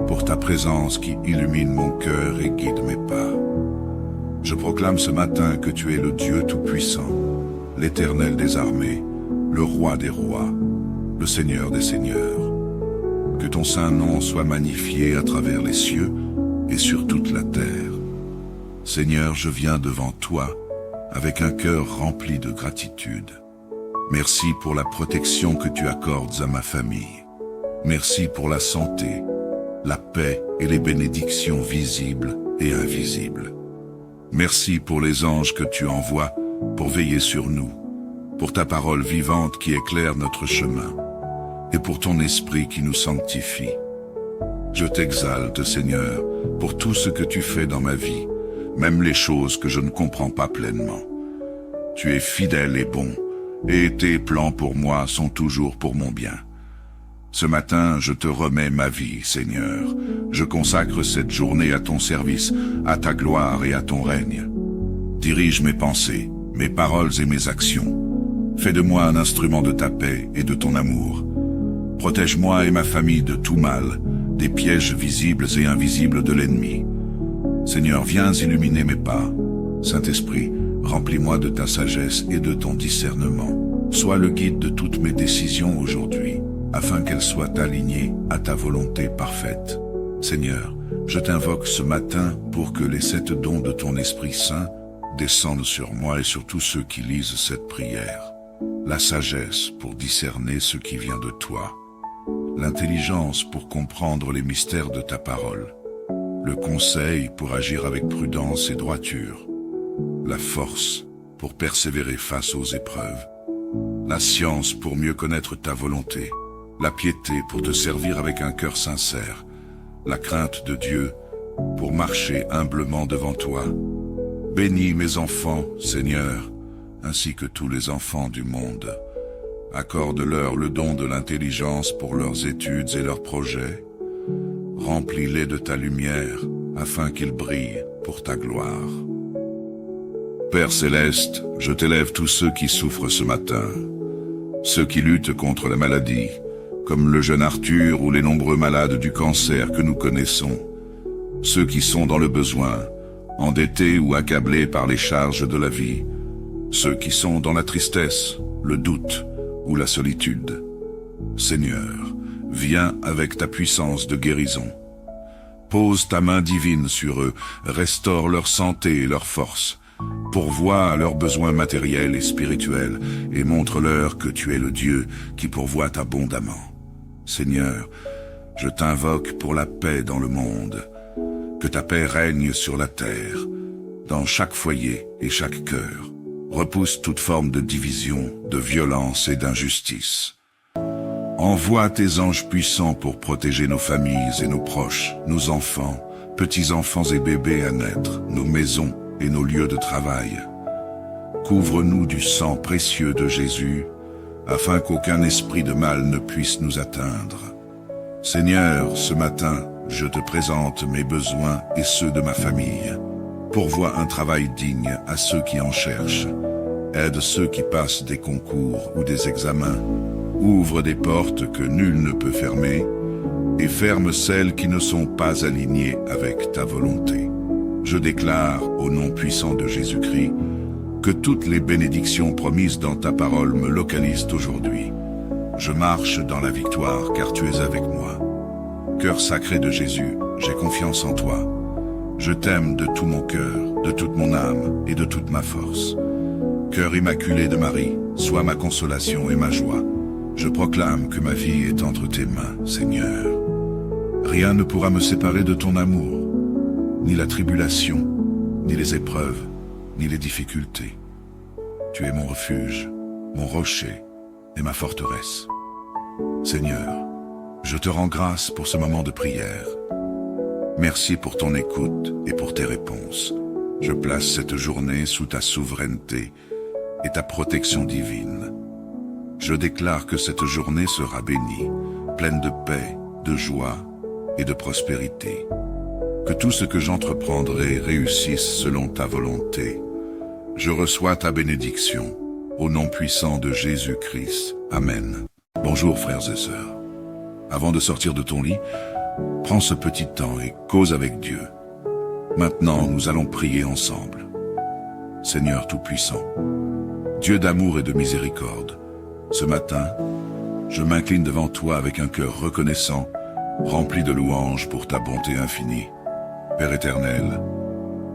pour ta présence qui illumine mon cœur et guide mes pas. Je proclame ce matin que tu es le Dieu Tout-Puissant, l'Éternel des armées, le Roi des rois, le Seigneur des seigneurs. Que ton saint nom soit magnifié à travers les cieux et sur toute la terre. Seigneur, je viens devant toi avec un cœur rempli de gratitude. Merci pour la protection que tu accordes à ma famille. Merci pour la santé, la paix et les bénédictions visibles et invisibles. Merci pour les anges que tu envoies pour veiller sur nous, pour ta parole vivante qui éclaire notre chemin, et pour ton esprit qui nous sanctifie. Je t'exalte, Seigneur, pour tout ce que tu fais dans ma vie, même les choses que je ne comprends pas pleinement. Tu es fidèle et bon, et tes plans pour moi sont toujours pour mon bien. Ce matin, je te remets ma vie, Seigneur. Je consacre cette journée à ton service, à ta gloire et à ton règne. Dirige mes pensées, mes paroles et mes actions. Fais de moi un instrument de ta paix et de ton amour. Protège-moi et ma famille de tout mal, des pièges visibles et invisibles de l'ennemi. Seigneur, viens illuminer mes pas. Saint-Esprit, remplis-moi de ta sagesse et de ton discernement. Sois le guide de toutes mes décisions aujourd'hui, afin qu'elles soient alignées à ta volonté parfaite. Seigneur, je t'invoque ce matin pour que les 7 dons de ton Esprit Saint descendent sur moi et sur tous ceux qui lisent cette prière. La sagesse pour discerner ce qui vient de toi. L'intelligence pour comprendre les mystères de ta parole. Le conseil pour agir avec prudence et droiture. La force pour persévérer face aux épreuves. La science pour mieux connaître ta volonté. La piété pour te servir avec un cœur sincère. La crainte de Dieu pour marcher humblement devant toi. Bénis mes enfants, Seigneur, ainsi que tous les enfants du monde. Accorde-leur le don de l'intelligence pour leurs études et leurs projets. Remplis-les de ta lumière, afin qu'ils brillent pour ta gloire. Père céleste, je t'élève tous ceux qui souffrent ce matin, ceux qui luttent contre la maladie, comme le jeune Arthur ou les nombreux malades du cancer que nous connaissons, ceux qui sont dans le besoin, endettés ou accablés par les charges de la vie, ceux qui sont dans la tristesse, le doute ou la solitude. Seigneur, viens avec ta puissance de guérison. Pose ta main divine sur eux, restaure leur santé et leur force, pourvois à leurs besoins matériels et spirituels, et montre-leur que tu es le Dieu qui pourvoit abondamment. Seigneur, je t'invoque pour la paix dans le monde, que ta paix règne sur la terre, dans chaque foyer et chaque cœur. Repousse toute forme de division, de violence et d'injustice. Envoie tes anges puissants pour protéger nos familles et nos proches, nos enfants, petits-enfants et bébés à naître, nos maisons et nos lieux de travail. Couvre-nous du sang précieux de Jésus, afin qu'aucun esprit de mal ne puisse nous atteindre. Seigneur, ce matin, je te présente mes besoins et ceux de ma famille. Pourvois un travail digne à ceux qui en cherchent. aide ceux qui passent des concours ou des examens, ouvre des portes que nul ne peut fermer, et ferme celles qui ne sont pas alignées avec ta volonté. Je déclare, au nom puissant de Jésus-Christ, que toutes les bénédictions promises dans ta parole me localisent aujourd'hui. Je marche dans la victoire car tu es avec moi. Cœur sacré de Jésus, j'ai confiance en toi. Je t'aime de tout mon cœur, de toute mon âme et de toute ma force. Cœur immaculé de Marie, sois ma consolation et ma joie. Je proclame que ma vie est entre tes mains, Seigneur. Rien ne pourra me séparer de ton amour, ni la tribulation, ni les épreuves, ni les difficultés. Tu es mon refuge, mon rocher et ma forteresse. Seigneur, je te rends grâce pour ce moment de prière. Merci pour ton écoute et pour tes réponses. Je place cette journée sous ta souveraineté et ta protection divine. Je déclare que cette journée sera bénie, pleine de paix, de joie et de prospérité. Que tout ce que j'entreprendrai réussisse selon ta volonté. Je reçois ta bénédiction, au nom puissant de Jésus-Christ. Amen. Bonjour frères et sœurs. Avant de sortir de ton lit, prends ce petit temps et cause avec Dieu. Maintenant, nous allons prier ensemble. Seigneur Tout-Puissant, Dieu d'amour et de miséricorde, ce matin, je m'incline devant toi avec un cœur reconnaissant, rempli de louanges pour ta bonté infinie. Père éternel,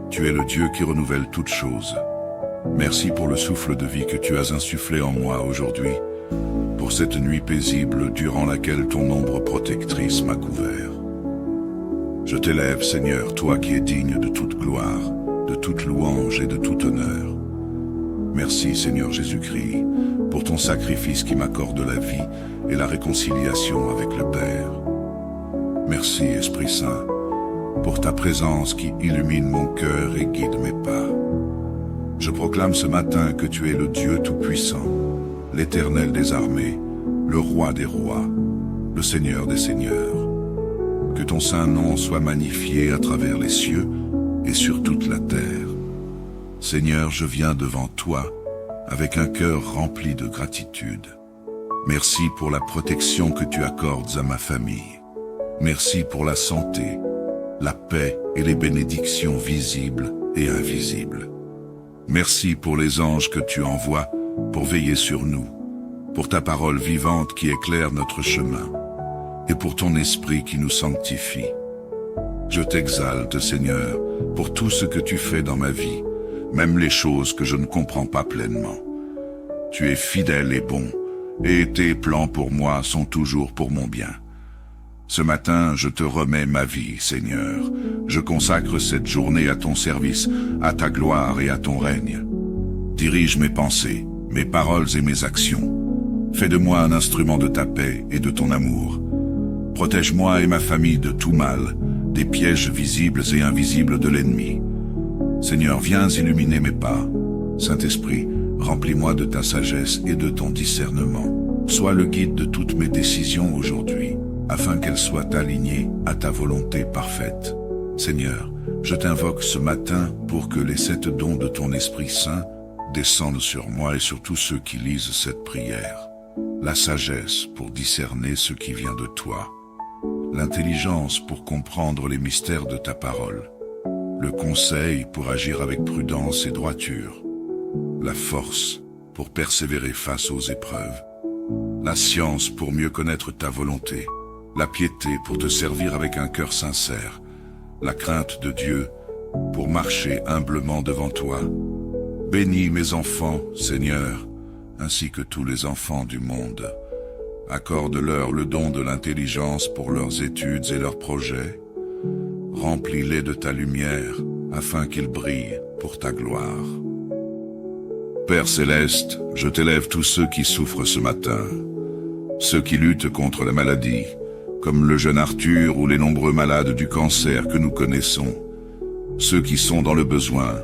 tu es le Dieu qui renouvelle toutes choses. Merci pour le souffle de vie que tu as insufflé en moi aujourd'hui, pour cette nuit paisible durant laquelle ton ombre protectrice m'a couvert. Je t'élève, Seigneur, toi qui es digne de toute gloire, de toute louange et de tout honneur. Merci, Seigneur Jésus-Christ, pour ton sacrifice qui m'accorde la vie et la réconciliation avec le Père. Merci, Esprit Saint, pour ta présence qui illumine mon cœur et guide mes pas. Je proclame ce matin que tu es le Dieu Tout-Puissant, l'Éternel des armées, le Roi des rois, le Seigneur des seigneurs. Que ton saint nom soit magnifié à travers les cieux et sur toute la terre. Seigneur, je viens devant toi avec un cœur rempli de gratitude. Merci pour la protection que tu accordes à ma famille. Merci pour la santé, la paix et les bénédictions visibles et invisibles. Merci pour les anges que tu envoies pour veiller sur nous, pour ta parole vivante qui éclaire notre chemin, et pour ton esprit qui nous sanctifie. Je t'exalte, Seigneur, pour tout ce que tu fais dans ma vie, même les choses que je ne comprends pas pleinement. Tu es fidèle et bon, et tes plans pour moi sont toujours pour mon bien. Ce matin, je te remets ma vie, Seigneur. Je consacre cette journée à ton service, à ta gloire et à ton règne. Dirige mes pensées, mes paroles et mes actions. Fais de moi un instrument de ta paix et de ton amour. Protège-moi et ma famille de tout mal, des pièges visibles et invisibles de l'ennemi. Seigneur, viens illuminer mes pas. Saint-Esprit, remplis-moi de ta sagesse et de ton discernement. Sois le guide de toutes mes décisions aujourd'hui, afin qu'elles soient alignées à ta volonté parfaite. Seigneur, je t'invoque ce matin pour que les 7 dons de ton Esprit Saint descendent sur moi et sur tous ceux qui lisent cette prière. La sagesse pour discerner ce qui vient de toi, l'intelligence pour comprendre les mystères de ta parole, le conseil pour agir avec prudence et droiture, la force pour persévérer face aux épreuves, la science pour mieux connaître ta volonté, la piété pour te servir avec un cœur sincère, la crainte de Dieu pour marcher humblement devant toi. Bénis mes enfants, Seigneur, ainsi que tous les enfants du monde. Accorde-leur le don de l'intelligence pour leurs études et leurs projets. Remplis-les de ta lumière, afin qu'ils brillent pour ta gloire. Père céleste, je t'élève tous ceux qui souffrent ce matin, ceux qui luttent contre la maladie, comme le jeune Arthur ou les nombreux malades du cancer que nous connaissons, ceux qui sont dans le besoin,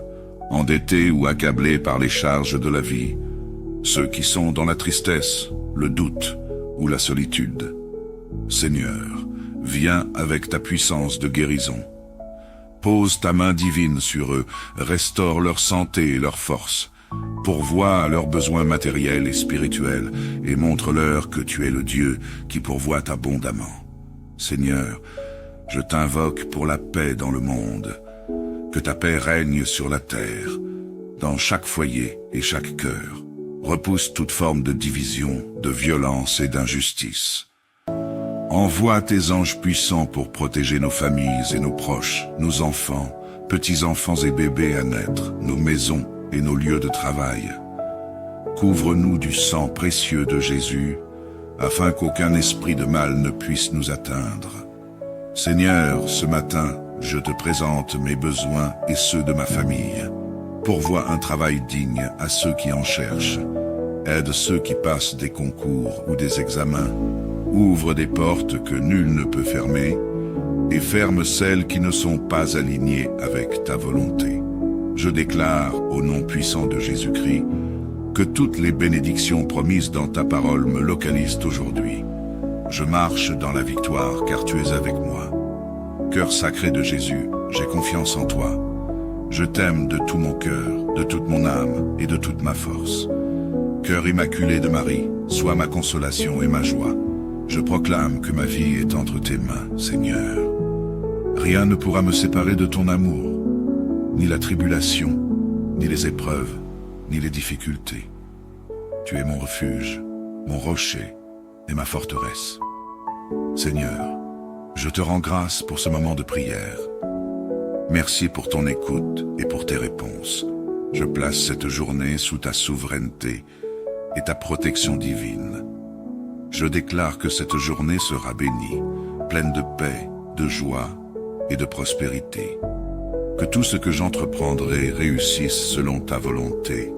endettés ou accablés par les charges de la vie, ceux qui sont dans la tristesse, le doute ou la solitude. Seigneur, viens avec ta puissance de guérison. Pose ta main divine sur eux, restaure leur santé et leur force, Pourvois à leurs besoins matériels et spirituels, et montre-leur que tu es le Dieu qui pourvoit abondamment. Seigneur, je t'invoque pour la paix dans le monde, que ta paix règne sur la terre, dans chaque foyer et chaque cœur. Repousse toute forme de division, de violence et d'injustice. Envoie tes anges puissants pour protéger nos familles et nos proches, nos enfants, petits-enfants et bébés à naître, nos maisons et nos lieux de travail. Couvre-nous du sang précieux de Jésus, afin qu'aucun esprit de mal ne puisse nous atteindre. Seigneur, ce matin, je te présente mes besoins et ceux de ma famille. Pourvois un travail digne à ceux qui en cherchent. Aide ceux qui passent des concours ou des examens. Ouvre des portes que nul ne peut fermer et ferme celles qui ne sont pas alignées avec ta volonté. Je déclare, au nom puissant de Jésus-Christ, que toutes les bénédictions promises dans ta parole me localisent aujourd'hui. Je marche dans la victoire car tu es avec moi. Cœur sacré de Jésus, j'ai confiance en toi. Je t'aime de tout mon cœur, de toute mon âme et de toute ma force. Cœur immaculé de Marie, sois ma consolation et ma joie. Je proclame que ma vie est entre tes mains, Seigneur. Rien ne pourra me séparer de ton amour, ni la tribulation, ni les épreuves, ni les difficultés. Tu es mon refuge, mon rocher et ma forteresse. Seigneur, je te rends grâce pour ce moment de prière. Merci pour ton écoute et pour tes réponses. Je place cette journée sous ta souveraineté et ta protection divine. Je déclare que cette journée sera bénie, pleine de paix, de joie et de prospérité. Que tout ce que j'entreprendrai réussisse selon ta volonté.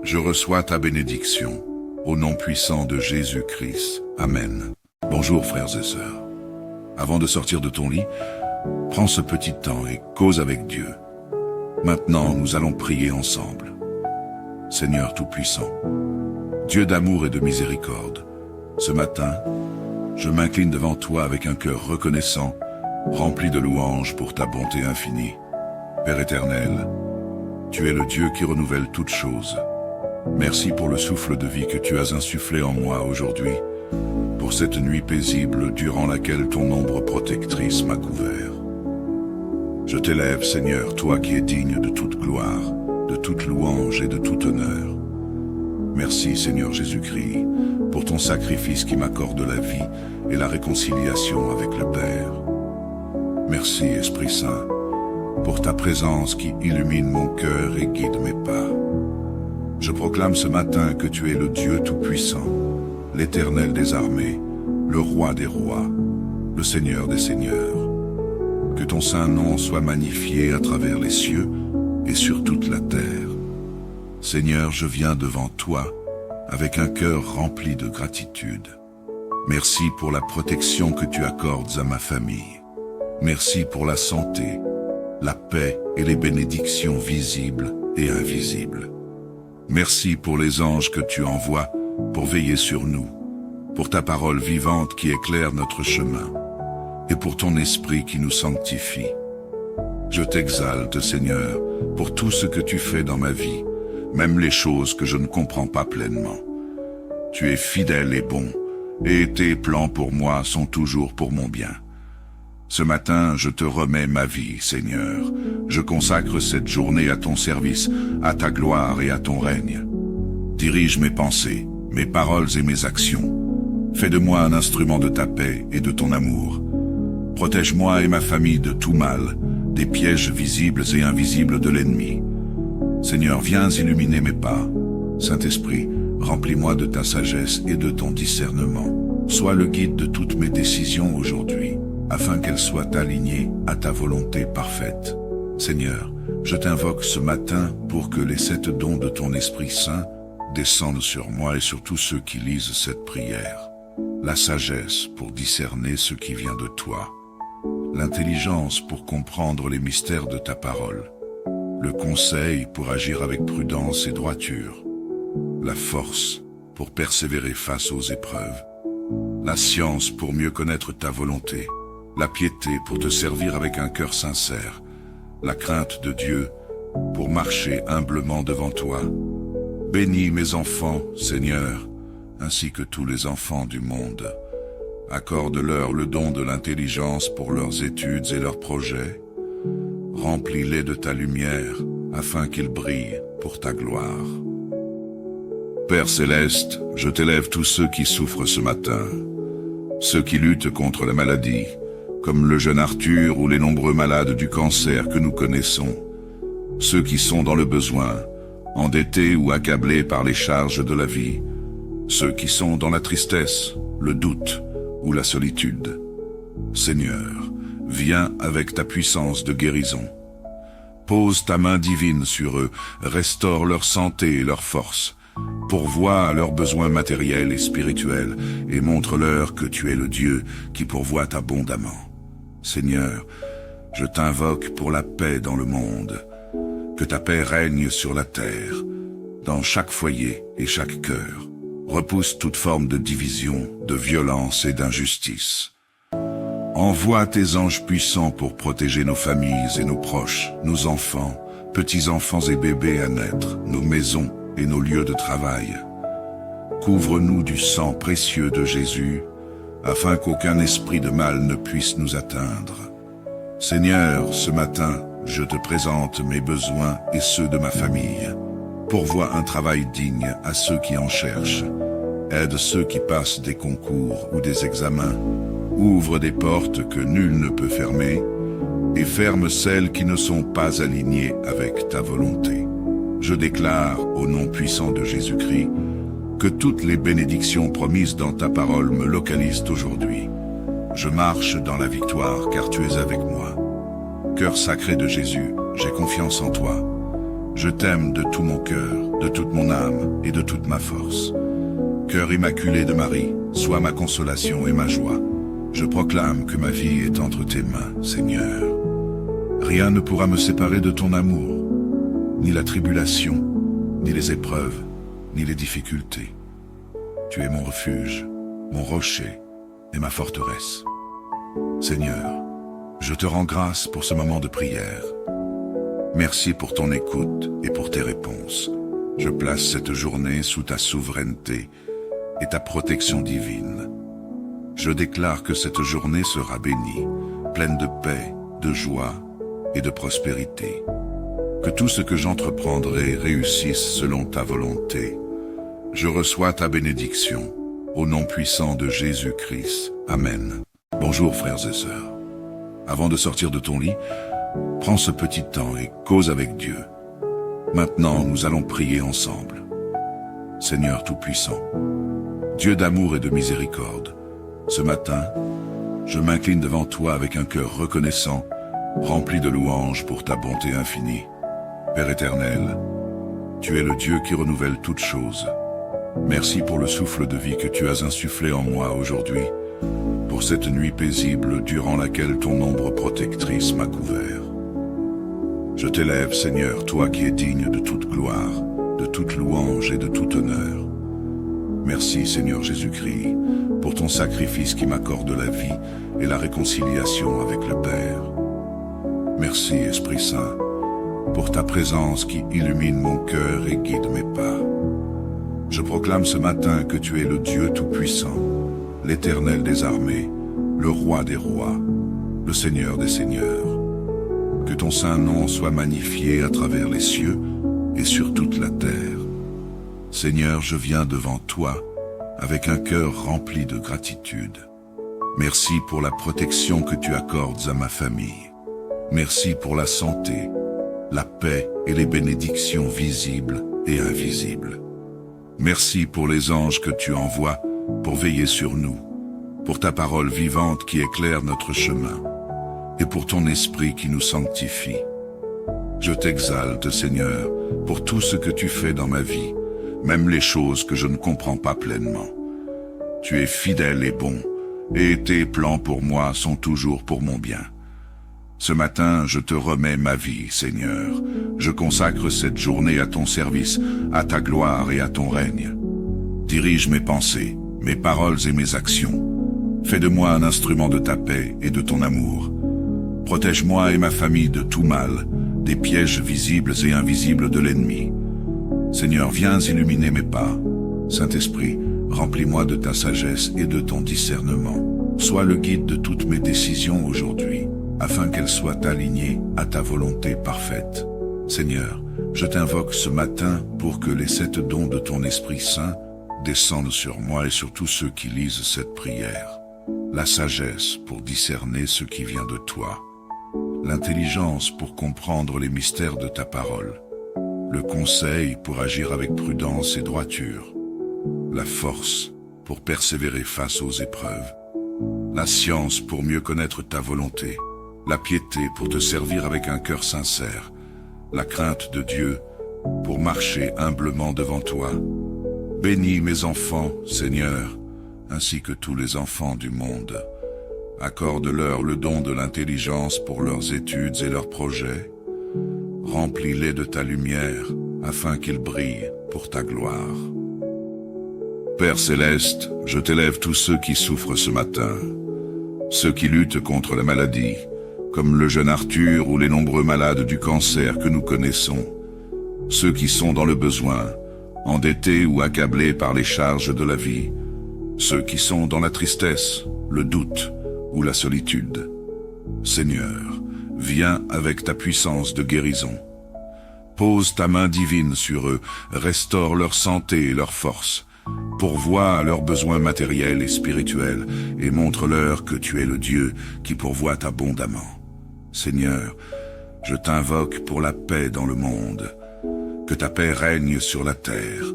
Je reçois ta bénédiction, au nom puissant de Jésus-Christ. Amen. Bonjour frères et sœurs. Avant de sortir de ton lit, prends ce petit temps et cause avec Dieu. Maintenant, nous allons prier ensemble. Seigneur Tout-Puissant, Dieu d'amour et de miséricorde, ce matin, je m'incline devant toi avec un cœur reconnaissant, rempli de louanges pour ta bonté infinie. Père éternel, tu es le Dieu qui renouvelle toutes choses. Merci pour le souffle de vie que tu as insufflé en moi aujourd'hui, pour cette nuit paisible durant laquelle ton ombre protectrice m'a couvert. Je t'élève, Seigneur, toi qui es digne de toute gloire, de toute louange et de tout honneur. Merci, Seigneur Jésus-Christ, pour ton sacrifice qui m'accorde la vie et la réconciliation avec le Père. Merci, Esprit Saint, pour ta présence qui illumine mon cœur et guide mes pas. Je proclame ce matin que tu es le Dieu Tout-Puissant, l'Éternel des armées, le Roi des rois, le Seigneur des seigneurs. Que ton saint nom soit magnifié à travers les cieux et sur toute la terre. Seigneur, je viens devant toi avec un cœur rempli de gratitude. Merci pour la protection que tu accordes à ma famille. Merci pour la santé, la paix et les bénédictions visibles et invisibles. Merci pour les anges que tu envoies pour veiller sur nous, pour ta parole vivante qui éclaire notre chemin, et pour ton esprit qui nous sanctifie. Je t'exalte, Seigneur, pour tout ce que tu fais dans ma vie, même les choses que je ne comprends pas pleinement. Tu es fidèle et bon, et tes plans pour moi sont toujours pour mon bien. Ce matin, je te remets ma vie, Seigneur. Je consacre cette journée à ton service, à ta gloire et à ton règne. Dirige mes pensées, mes paroles et mes actions. Fais de moi un instrument de ta paix et de ton amour. Protège-moi et ma famille de tout mal, des pièges visibles et invisibles de l'ennemi. Seigneur, viens illuminer mes pas. Saint-Esprit, remplis-moi de ta sagesse et de ton discernement. Sois le guide de toutes mes décisions aujourd'hui, afin qu'elles soient alignées à ta volonté parfaite. Seigneur, je t'invoque ce matin pour que les 7 dons de ton Esprit Saint descendent sur moi et sur tous ceux qui lisent cette prière. La sagesse pour discerner ce qui vient de toi. L'intelligence pour comprendre les mystères de ta parole. Le conseil pour agir avec prudence et droiture. La force pour persévérer face aux épreuves. La science pour mieux connaître ta volonté. La piété pour te servir avec un cœur sincère. La crainte de Dieu pour marcher humblement devant toi. Bénis mes enfants, Seigneur, ainsi que tous les enfants du monde. Accorde-leur le don de l'intelligence pour leurs études et leurs projets. Remplis-les de ta lumière, afin qu'ils brillent pour ta gloire. Père céleste, je t'élève tous ceux qui souffrent ce matin, ceux qui luttent contre la maladie, comme le jeune Arthur ou les nombreux malades du cancer que nous connaissons, ceux qui sont dans le besoin, endettés ou accablés par les charges de la vie, ceux qui sont dans la tristesse, le doute ou la solitude. Seigneur, viens avec ta puissance de guérison. Pose ta main divine sur eux, restaure leur santé et leur force, pourvois à leurs besoins matériels et spirituels, et montre-leur que tu es le Dieu qui pourvoit abondamment. Seigneur, je t'invoque pour la paix dans le monde, que ta paix règne sur la terre, dans chaque foyer et chaque cœur. Repousse toute forme de division, de violence et d'injustice. Envoie tes anges puissants pour protéger nos familles et nos proches, nos enfants, petits-enfants et bébés à naître, nos maisons et nos lieux de travail. Couvre-nous du sang précieux de Jésus, afin qu'aucun esprit de mal ne puisse nous atteindre. Seigneur, ce matin, je te présente mes besoins et ceux de ma famille. Pourvois un travail digne à ceux qui en cherchent. Aide ceux qui passent des concours ou des examens. Ouvre des portes que nul ne peut fermer et ferme celles qui ne sont pas alignées avec ta volonté. Je déclare, au nom puissant de Jésus-Christ, que toutes les bénédictions promises dans ta parole me localisent aujourd'hui. Je marche dans la victoire car tu es avec moi. Cœur sacré de Jésus, j'ai confiance en toi. Je t'aime de tout mon cœur, de toute mon âme et de toute ma force. Cœur immaculé de Marie, sois ma consolation et ma joie. Je proclame que ma vie est entre tes mains, Seigneur. Rien ne pourra me séparer de ton amour, ni la tribulation, ni les épreuves, ni les difficultés. Tu es mon refuge, mon rocher et ma forteresse. Seigneur, je te rends grâce pour ce moment de prière. Merci pour ton écoute et pour tes réponses. Je place cette journée sous ta souveraineté et ta protection divine. Je déclare que cette journée sera bénie, pleine de paix, de joie et de prospérité. Que tout ce que j'entreprendrai réussisse selon ta volonté. Je reçois ta bénédiction, au nom puissant de Jésus-Christ. Amen. Bonjour frères et sœurs. Avant de sortir de ton lit, prends ce petit temps et cause avec Dieu. Maintenant, nous allons prier ensemble. Seigneur Tout-Puissant, Dieu d'amour et de miséricorde, ce matin, je m'incline devant toi avec un cœur reconnaissant, rempli de louanges pour ta bonté infinie. Père éternel, tu es le Dieu qui renouvelle toutes choses. Merci pour le souffle de vie que tu as insufflé en moi aujourd'hui, pour cette nuit paisible durant laquelle ton ombre protectrice m'a couvert. Je t'élève, Seigneur, toi qui es digne de toute gloire, de toute louange et de tout honneur. Merci, Seigneur Jésus-Christ, pour ton sacrifice qui m'accorde la vie et la réconciliation avec le Père. Merci, Esprit Saint, pour ta présence qui illumine mon cœur et guide mes pas. Je proclame ce matin que tu es le Dieu Tout-Puissant, l'Éternel des armées, le Roi des rois, le Seigneur des seigneurs. Que ton saint nom soit magnifié à travers les cieux et sur toute la terre. Seigneur, je viens devant toi avec un cœur rempli de gratitude. Merci pour la protection que tu accordes à ma famille. Merci pour la santé, la paix et les bénédictions visibles et invisibles. Merci pour les anges que tu envoies pour veiller sur nous, pour ta parole vivante qui éclaire notre chemin, et pour ton esprit qui nous sanctifie. Je t'exalte, Seigneur, pour tout ce que tu fais dans ma vie, même les choses que je ne comprends pas pleinement. Tu es fidèle et bon, et tes plans pour moi sont toujours pour mon bien. Ce matin, je te remets ma vie, Seigneur. Je consacre cette journée à ton service, à ta gloire et à ton règne. Dirige mes pensées, mes paroles et mes actions. Fais de moi un instrument de ta paix et de ton amour. Protège-moi et ma famille de tout mal, des pièges visibles et invisibles de l'ennemi. Seigneur, viens illuminer mes pas. Saint-Esprit, remplis-moi de ta sagesse et de ton discernement. Sois le guide de toutes mes décisions aujourd'hui, afin qu'elles soient alignées à ta volonté parfaite. Seigneur, je t'invoque ce matin pour que les 7 dons de ton Esprit Saint descendent sur moi et sur tous ceux qui lisent cette prière. La sagesse pour discerner ce qui vient de toi. L'intelligence pour comprendre les mystères de ta parole. Le conseil pour agir avec prudence et droiture. La force pour persévérer face aux épreuves. La science pour mieux connaître ta volonté. La piété pour te servir avec un cœur sincère. La crainte de Dieu pour marcher humblement devant toi. Bénis mes enfants, Seigneur, ainsi que tous les enfants du monde. Accorde-leur le don de l'intelligence pour leurs études et leurs projets. Remplis-les de ta lumière, afin qu'ils brillent pour ta gloire. Père céleste, je t'élève tous ceux qui souffrent ce matin, ceux qui luttent contre la maladie, comme le jeune Arthur ou les nombreux malades du cancer que nous connaissons, ceux qui sont dans le besoin, endettés ou accablés par les charges de la vie, ceux qui sont dans la tristesse, le doute ou la solitude. Seigneur, viens avec ta puissance de guérison. Pose ta main divine sur eux, restaure leur santé et leur force, pourvois à leurs besoins matériels et spirituels, et montre-leur que tu es le Dieu qui pourvoit abondamment. Seigneur, je t'invoque pour la paix dans le monde, que ta paix règne sur la terre,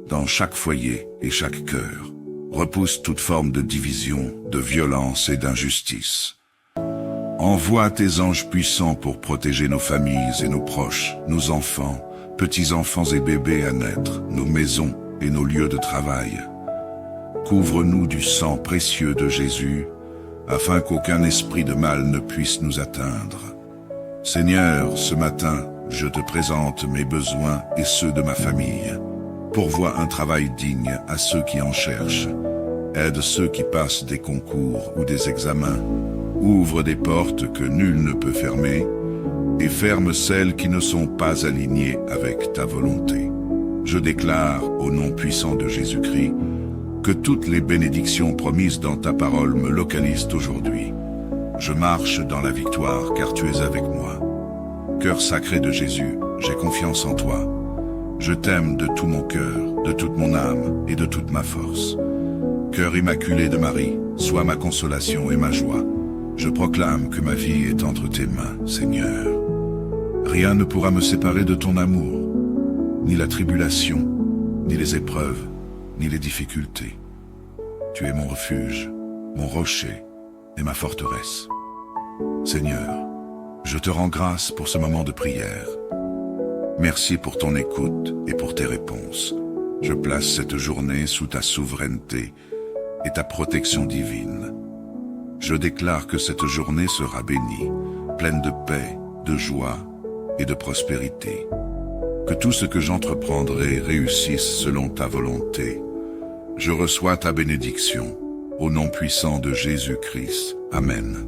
dans chaque foyer et chaque cœur. Repousse toute forme de division, de violence et d'injustice. Envoie tes anges puissants pour protéger nos familles et nos proches, nos enfants, petits-enfants et bébés à naître, nos maisons et nos lieux de travail. Couvre-nous du sang précieux de Jésus, afin qu'aucun esprit de mal ne puisse nous atteindre. Seigneur, ce matin, je te présente mes besoins et ceux de ma famille. Pourvois un travail digne à ceux qui en cherchent. Aide ceux qui passent des concours ou des examens. Ouvre des portes que nul ne peut fermer et ferme celles qui ne sont pas alignées avec ta volonté. Je déclare, au nom puissant de Jésus-Christ, que toutes les bénédictions promises dans ta parole me localisent aujourd'hui. Je marche dans la victoire car tu es avec moi. Cœur sacré de Jésus, j'ai confiance en toi. Je t'aime de tout mon cœur, de toute mon âme et de toute ma force. Cœur immaculé de Marie, sois ma consolation et ma joie. Je proclame que ma vie est entre tes mains, Seigneur. Rien ne pourra me séparer de ton amour, ni la tribulation, ni les épreuves, ni les difficultés. Tu es mon refuge, mon rocher et ma forteresse. Seigneur, je te rends grâce pour ce moment de prière. Merci pour ton écoute et pour tes réponses. Je place cette journée sous ta souveraineté et ta protection divine. Je déclare que cette journée sera bénie, pleine de paix, de joie et de prospérité. Que tout ce que j'entreprendrai réussisse selon ta volonté. Je reçois ta bénédiction, au nom puissant de Jésus-Christ. Amen.